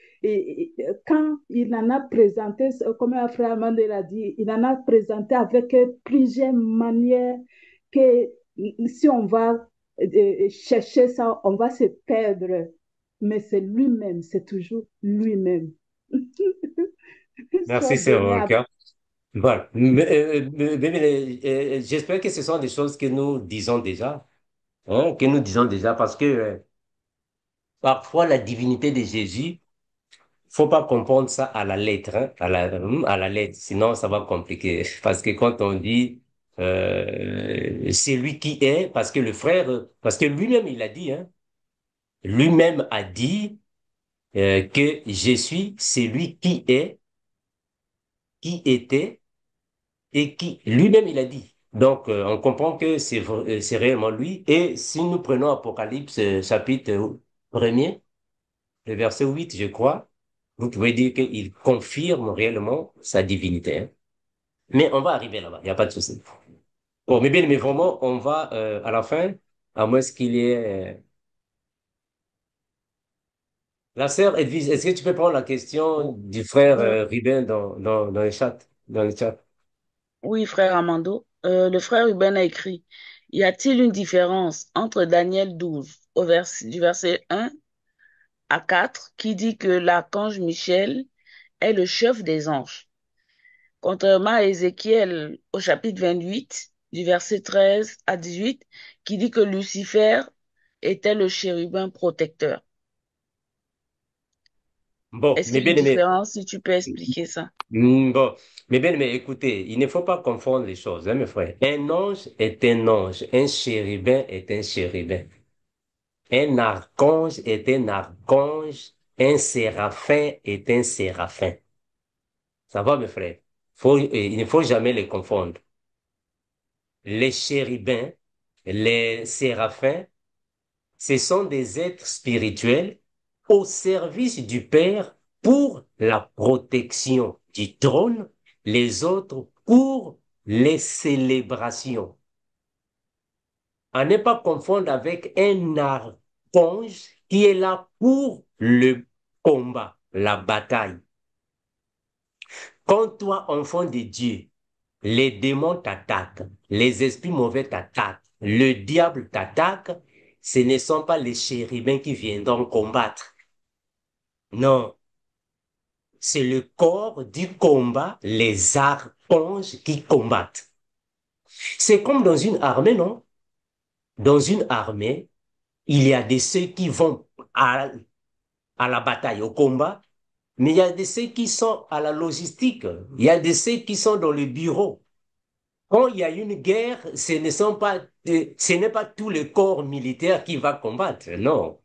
Quand il en a présenté, comme un frère Mandel a dit, il en a présenté avec plusieurs manières que si on va chercher ça, on va se perdre. Mais c'est lui-même, c'est toujours lui-même. Sois Merci, sœur béni. Orokia. Voilà. J'espère que ce sont des choses que nous disons déjà, hein, que nous disons déjà, parce que parfois la divinité de Jésus, faut pas comprendre ça à la lettre, hein, à la lettre, sinon ça va compliquer. Parce que quand on dit c'est lui qui est, parce que le frère, parce que lui-même il a dit, hein, lui-même a dit que je suis celui qui est, qui était et qui lui-même il a dit. Donc on comprend que c'est réellement lui. Et si nous prenons Apocalypse chapitre 1er, le verset 8, je crois, vous pouvez dire qu'il confirme réellement sa divinité, hein. Mais on va arriver là-bas, il n'y a pas de souci. Bon, mais bien, mais vraiment, on va à la fin, à moins qu'il y ait... La sœur Edwige, est-ce que tu peux prendre la question du frère Ruben dans le chat, dans le chat? Oui, frère Amando. Le frère Ruben a écrit, y a-t-il une différence entre Daniel 12 du verset 1 à 4 qui dit que l'archange Michel est le chef des anges, contrairement à Ézéchiel au chapitre 28 du verset 13 à 18 qui dit que Lucifer était le chérubin protecteur. Bon, Est-ce mais qu'il y a une bien aimé, différence, si tu peux expliquer ça? bon, mais bien aimé, écoutez, il ne faut pas confondre les choses, hein, mes frères. Un ange est un ange, un chérubin est un chérubin. Un archange est un archange, un séraphin est un séraphin. Ça va, mes frères? Il ne faut jamais les confondre. Les chérubins, les séraphins, ce sont des êtres spirituels au service du Père pour la protection du trône, les autres pour les célébrations. À ne pas confondre avec un archange qui est là pour le combat, la bataille. Quand toi, enfant de Dieu, les démons t'attaquent, les esprits mauvais t'attaquent, le diable t'attaque, ce ne sont pas les chérubins qui viendront combattre. Non, c'est le corps du combat, les archanges qui combattent. C'est comme dans une armée, non? Dans une armée, il y a de ceux qui vont à la bataille, au combat, mais il y a de ceux qui sont à la logistique, il y a de ceux qui sont dans le bureau. Quand il y a une guerre, ce n'est pas tout le corps militaire qui va combattre, non.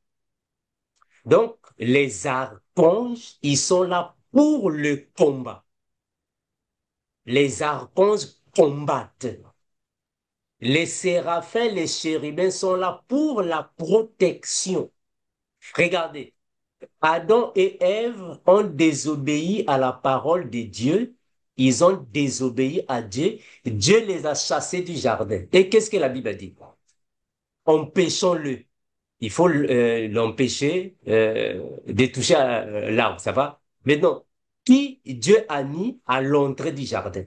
Donc, les archanges, ils sont là pour le combat. Les archanges combattent. Les séraphins, les chérubins sont là pour la protection. Regardez, Adam et Ève ont désobéi à la parole de Dieu. Ils ont désobéi à Dieu. Dieu les a chassés du jardin. Et qu'est-ce que la Bible a dit? Empêchons-le. Il faut l'empêcher de toucher à l'arbre, ça va? Maintenant, qui Dieu a mis à l'entrée du jardin?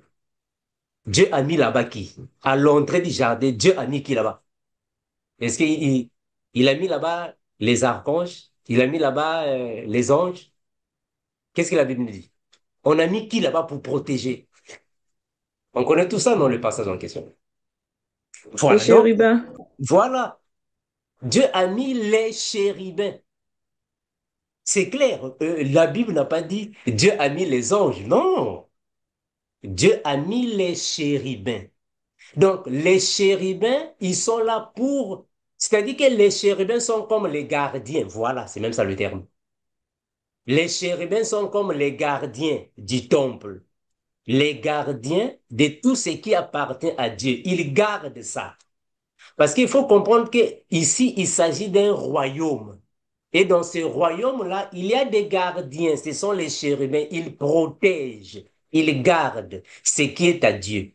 Dieu a mis là-bas qui? À l'entrée du jardin, Dieu a mis qui là-bas? Est-ce qu'il a mis là-bas les archanges? Il a mis là-bas les anges? Qu'est-ce que la Bible nous dit? On a mis qui là-bas pour protéger? On connaît tout ça dans le passage en question. Les Voilà, donc, chérubins. voilà. Dieu a mis les chérubins. C'est clair, la Bible n'a pas dit Dieu a mis les anges. Non, Dieu a mis les chérubins. Donc, les chérubins, ils sont là pour... C'est-à-dire que les chérubins sont comme les gardiens. Voilà, c'est même ça le terme. Les chérubins sont comme les gardiens du temple. Les gardiens de tout ce qui appartient à Dieu. Ils gardent ça. Parce qu'il faut comprendre que ici, il s'agit d'un royaume. Et dans ce royaume-là, il y a des gardiens, ce sont les chérubins, ils protègent, ils gardent ce qui est à Dieu.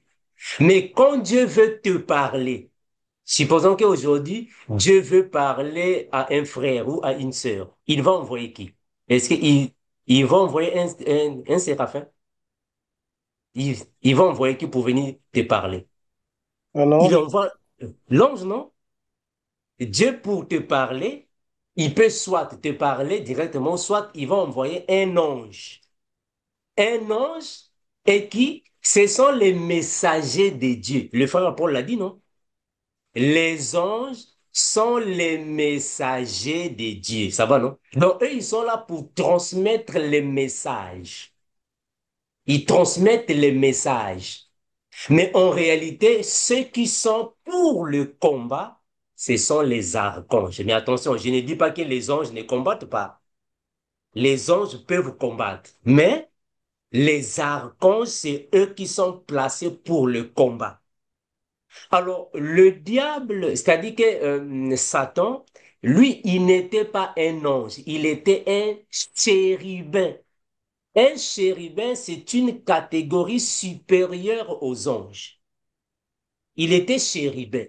Mais quand Dieu veut te parler, supposons qu'aujourd'hui, Dieu veut parler à un frère ou à une sœur, il va envoyer qui? Est-ce qu'il va envoyer un séraphin? Il va envoyer qui pour venir te parler? Un Il ange? envoie l'ange, non? Dieu, pour te parler, il peut soit te parler directement, soit il va envoyer un ange. Un ange et qui? Ce sont les messagers de Dieu. Le frère Paul l'a dit, non? Les anges sont les messagers de Dieu. Ça va, non? Donc, eux, ils sont là pour transmettre les messages. Ils transmettent les messages. Mais en réalité, ceux qui sont pour le combat, ce sont les archanges. Mais attention, je ne dis pas que les anges ne combattent pas. Les anges peuvent combattre. Mais les archanges, c'est eux qui sont placés pour le combat. Alors, le diable, c'est-à-dire que Satan, lui, il n'était pas un ange, il était un chérubin. Un chérubin, c'est une catégorie supérieure aux anges. Il était chérubin.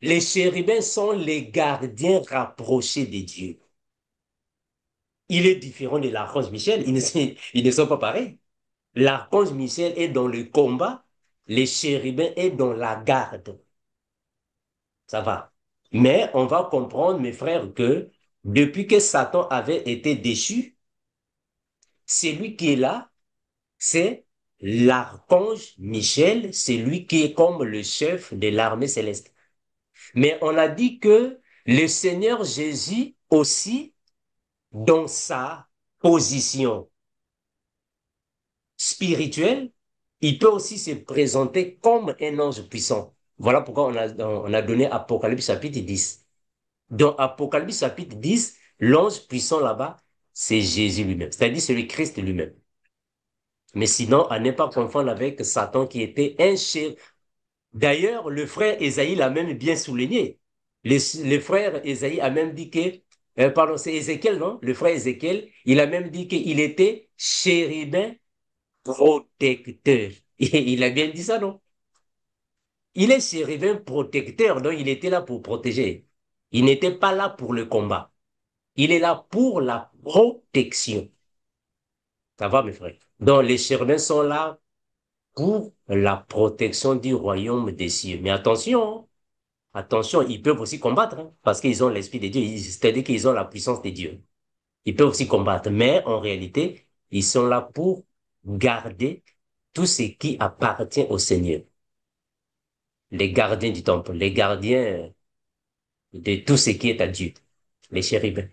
Les chérubins sont les gardiens rapprochés de Dieu. Il est différent de l'archange Michel. Ils ne sont pas pareils. L'archange Michel est dans le combat. Les chérubins est dans la garde. Ça va. Mais on va comprendre, mes frères, que depuis que Satan avait été déchu, celui qui est là, c'est l'archange Michel, c'est lui qui est comme le chef de l'armée céleste. Mais on a dit que le Seigneur Jésus aussi, dans sa position spirituelle, il peut aussi se présenter comme un ange puissant. Voilà pourquoi on a donné Apocalypse chapitre 10. Dans Apocalypse chapitre 10, l'ange puissant là-bas, c'est Jésus lui-même, c'est-à-dire c'est le Christ lui-même. Mais sinon, à ne pas confondre avec Satan qui était un chef. D'ailleurs, le frère Ésaïe l'a même bien souligné. Le frère Ésaïe a même dit que, pardon, c'est Ézéchiel, non? Le frère Ézéchiel, il a même dit qu'il était chérubin protecteur. Il a bien dit ça, non? Il est chérubin protecteur, donc il était là pour protéger. Il n'était pas là pour le combat. Il est là pour la protection. Ça va, mes frères? Donc, les chérubins sont là pour la protection du royaume des cieux. Mais attention, hein. Attention, ils peuvent aussi combattre, hein, parce qu'ils ont l'esprit de Dieu, c'est-à-dire qu'ils ont la puissance de Dieu. Ils peuvent aussi combattre, mais en réalité, ils sont là pour garder tout ce qui appartient au Seigneur. Les gardiens du temple, les gardiens de tout ce qui est à Dieu, les chérubins.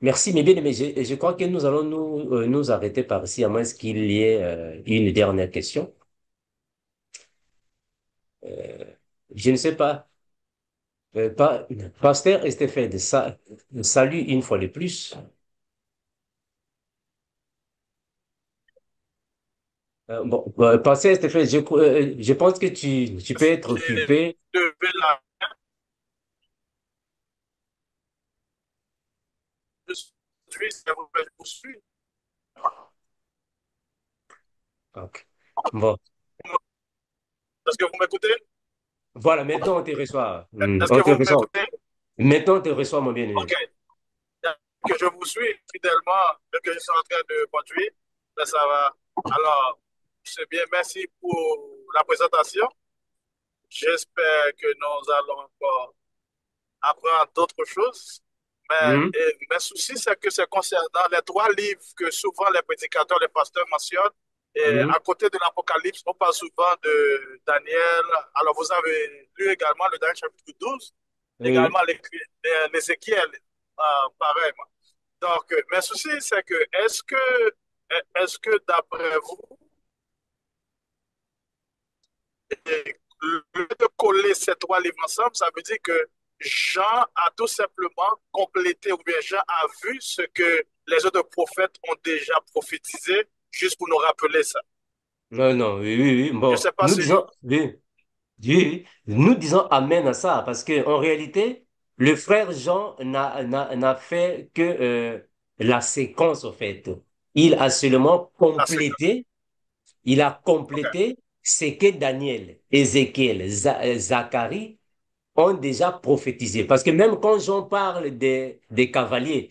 Merci, mes bien-aimés. Je crois que nous allons nous arrêter par ici, à moins qu'il y ait une dernière question. Euh, je ne sais pas. Pasteur Stéphane, salut une fois de plus. Pasteur Stéphane, je pense que tu peux être J'ai occupé. levé la main. Je suis, s'il vous plaît, je vous suis. Ok. Bon, Est-ce que vous m'écoutez? voilà, maintenant on te reçoit. Est-ce On que te vous reçoit. m'écoutez? Maintenant on te reçoit, mon bien-aimé. OK. Que je vous suis fidèlement, mais que je suis en train de conduire. Mais ça va. Alors, c'est bien. Merci pour la présentation. J'espère que nous allons encore apprendre d'autres choses. Mais Hmm, mes soucis, c'est que c'est concernant les trois livres que souvent les prédicateurs, les pasteurs mentionnent. Et hmm, à côté de l'Apocalypse, on parle souvent de Daniel. Alors, vous avez lu également le Daniel chapitre 12, oui. également l'Ézéchiel, pareil. Donc, mes soucis, c'est que est-ce que d'après vous, le fait de coller ces trois livres ensemble, ça veut dire que Jean a tout simplement complété, ou bien Jean a vu ce que les autres prophètes ont déjà prophétisé, juste pour nous rappeler ça. Non, non, oui, oui, oui. Je ne Bon, sais pas nous si... disons, oui, oui, nous disons Amen à ça, parce que en réalité, le frère Jean n'a fait que la séquence, en fait. Il a seulement Ah, c'est complété, il a OK. complété ce que Daniel, Ézéchiel, Zacharie ont déjà prophétisé. Parce que même quand Jean parle des cavaliers,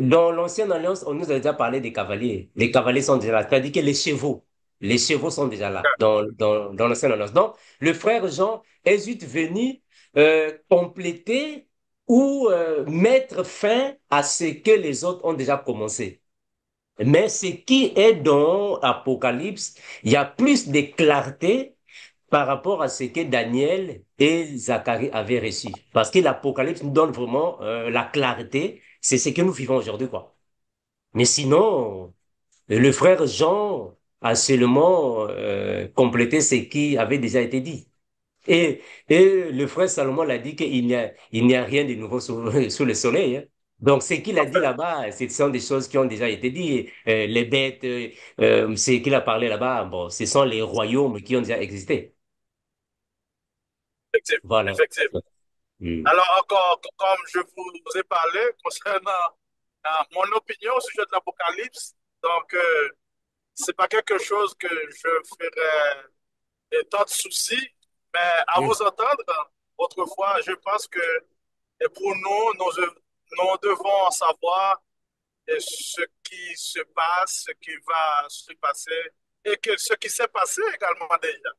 dans l'Ancienne Alliance, on nous a déjà parlé des cavaliers. Les cavaliers sont déjà là. C'est-à-dire que les chevaux sont déjà là dans l'Ancienne Alliance. Donc, le frère Jean est juste venu compléter ou mettre fin à ce que les autres ont déjà commencé. Mais ce qui est dans Apocalypse, il y a plus de clarté par rapport à ce que Daniel et Zacharie avaient reçu. Parce que l'Apocalypse nous donne vraiment la clarté. C'est ce que nous vivons aujourd'hui, quoi. Mais sinon, le frère Jean a seulement complété ce qui avait déjà été dit. Et, et le frère Salomon l'a dit il n'y a rien de nouveau sous le soleil, hein. Donc, ce qu'il a dit là-bas, ce sont des choses qui ont déjà été dites. Les bêtes, ce qu'il a parlé là-bas, bon, ce sont les royaumes qui ont déjà existé. Effectivement. Voilà. Effectivement. Hmm. Alors, encore, comme je vous ai parlé concernant mon opinion au sujet de l'Apocalypse, donc, c'est pas quelque chose que je ferais tant de soucis, mais à Hmm. vous entendre, autrefois, je pense que pour nous, nous devons savoir ce qui se passe, ce qui va se passer et que ce qui s'est passé également déjà.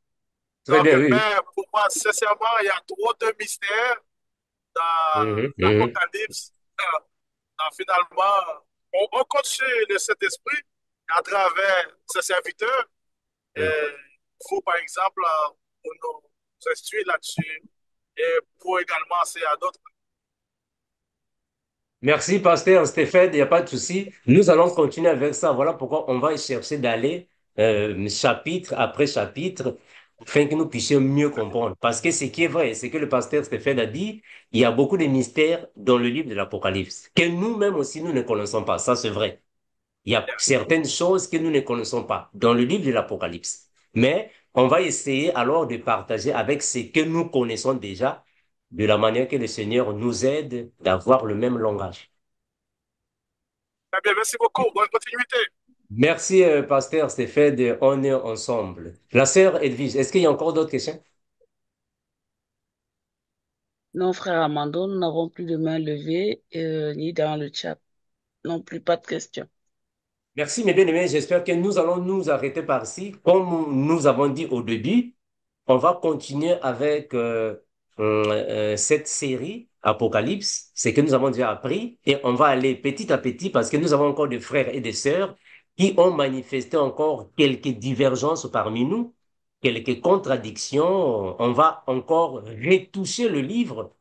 Très Donc, bien, oui. mais pour moi, sincèrement, il y a trop de mystères dans Mhm, mhm. l'Apocalypse. Finalement, on compte sur le Saint-Esprit à travers ses serviteurs. Mhm. Il faut, par exemple, pour nous instruire là-dessus et pour également enseigner à d'autres. Merci, pasteur Stéphane, il n'y a pas de souci. Nous allons continuer avec ça. Voilà pourquoi on va chercher d'aller chapitre après chapitre afin que nous puissions mieux comprendre. Parce que ce qui est vrai, c'est que le pasteur Stéphane a dit, il y a beaucoup de mystères dans le livre de l'Apocalypse, que nous-mêmes aussi, nous ne connaissons pas. Ça, c'est vrai. Il y a certaines choses que nous ne connaissons pas dans le livre de l'Apocalypse. Mais on va essayer alors de partager avec ce que nous connaissons déjà, de la manière que le Seigneur nous aide d'avoir le même langage. Très bien, merci beaucoup. Bonne continuité. Merci, pasteur Stéphane, on est ensemble. La sœur Edwige, est-ce qu'il y a encore d'autres questions? Non, frère Amando, nous n'avons plus de main levée, ni dans le chat. Non plus, pas de questions. Merci, mes bien-aimés. J'espère que nous allons nous arrêter par ici. Comme nous avons dit au début, on va continuer avec cette série Apocalypse, ce que nous avons déjà appris, et on va aller petit à petit parce que nous avons encore des frères et des sœurs qui ont manifesté encore quelques divergences parmi nous, quelques contradictions. On va encore retoucher le livre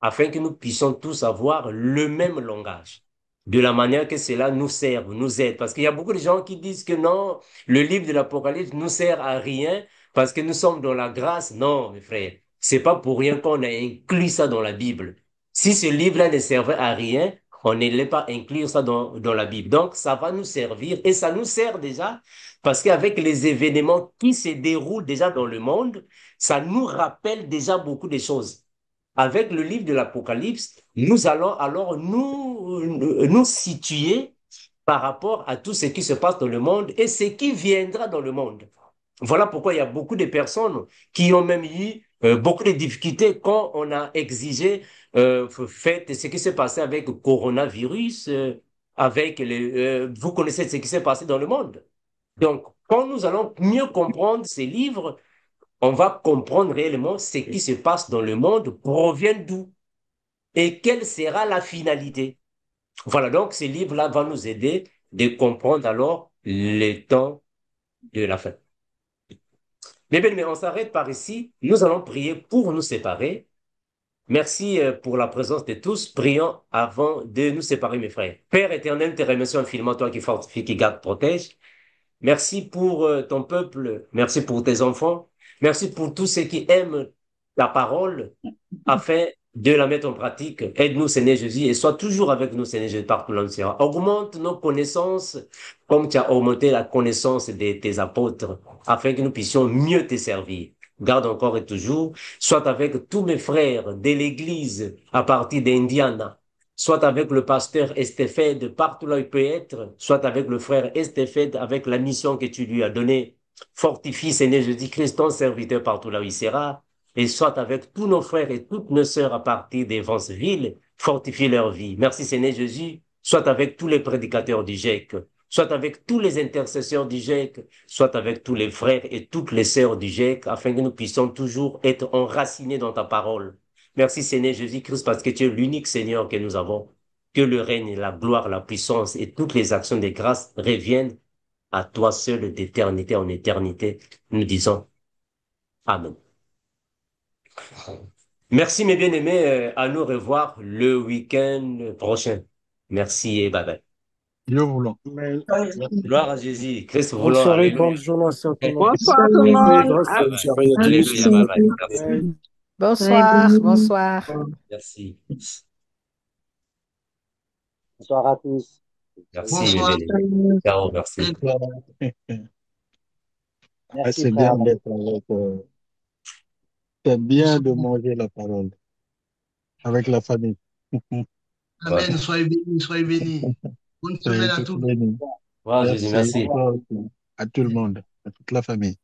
afin que nous puissions tous avoir le même langage, de la manière que cela nous serve, nous aide. Parce qu'il y a beaucoup de gens qui disent que non, le livre de l'Apocalypse nous sert à rien parce que nous sommes dans la grâce. Non, mes frères, c'est pas pour rien qu'on a inclus ça dans la Bible. Si ce livre-là ne servait à rien, On n'allait pas inclure ça dans la Bible. Donc, ça va nous servir et ça nous sert déjà parce qu'avec les événements qui se déroulent déjà dans le monde, ça nous rappelle déjà beaucoup de choses. Avec le livre de l'Apocalypse, nous allons alors nous situer par rapport à tout ce qui se passe dans le monde et ce qui viendra dans le monde. Voilà pourquoi il y a beaucoup de personnes qui ont même eu beaucoup de difficultés quand on a exigé fait ce qui s'est passé avec le coronavirus, vous connaissez ce qui s'est passé dans le monde. Donc, quand nous allons mieux comprendre ces livres, on va comprendre réellement ce qui se passe dans le monde provient d'où et quelle sera la finalité. Voilà, donc ces livres-là vont nous aider de comprendre alors le temps de la fin. Mais bien, mais on s'arrête par ici. Nous allons prier pour nous séparer. Merci pour la présence de tous. Prions avant de nous séparer, mes frères. Père éternel, te remercions infiniment, toi qui fortifie, qui garde, protège. Merci pour ton peuple. Merci pour tes enfants. Merci pour tous ceux qui aiment ta parole afin de la mettre en pratique. Aide-nous, Seigneur Jésus, et sois toujours avec nous, Seigneur Jésus, partout là où tu seras. Augmente nos connaissances comme tu as augmenté la connaissance de tes apôtres, afin que nous puissions mieux te servir. Garde encore et toujours, soit avec tous mes frères de l'Église à partir d'Indiana, soit avec le pasteur Estéphède partout là où il peut être, soit avec le frère Estéphède avec la mission que tu lui as donnée. Fortifie, Seigneur Jésus-Christ, ton serviteur partout là où il sera, et soit avec tous nos frères et toutes nos sœurs à partir d'Evansville, fortifie leur vie. Merci Seigneur Jésus, soit avec tous les prédicateurs du GEC, soit avec tous les intercesseurs du GEC, soit avec tous les frères et toutes les sœurs du GEC, afin que nous puissions toujours être enracinés dans ta parole. Merci Seigneur Jésus-Christ, parce que tu es l'unique Seigneur que nous avons. Que le règne, la gloire, la puissance et toutes les actions de grâce reviennent à toi seul d'éternité en éternité. Nous disons Amen. Merci mes bien-aimés, à nous revoir le week-end prochain. Merci et bye bye. Dieu voulant. Amen. Gloire à Jésus, Christ Bonne voulant, soirée, alléluia. bonne journée à tout le monde. Bonsoir tout le monde. Grâce Bye et bye. soirée à tous. Alléluia, bye bye. Merci. Amen. Bonsoir, bonsoir. Merci. Bonsoir à tous. Merci mes Bonsoir. bien-aimés. Ciao, merci. Merci, C'est frère. bien d'être avec, c'est bien de manger la parole avec la famille. Amen. Soyez bénis, soyez bénis. Bonne semaine à tous. Béni. Wow, Jésus, Merci merci. à tout le monde, à toute la famille.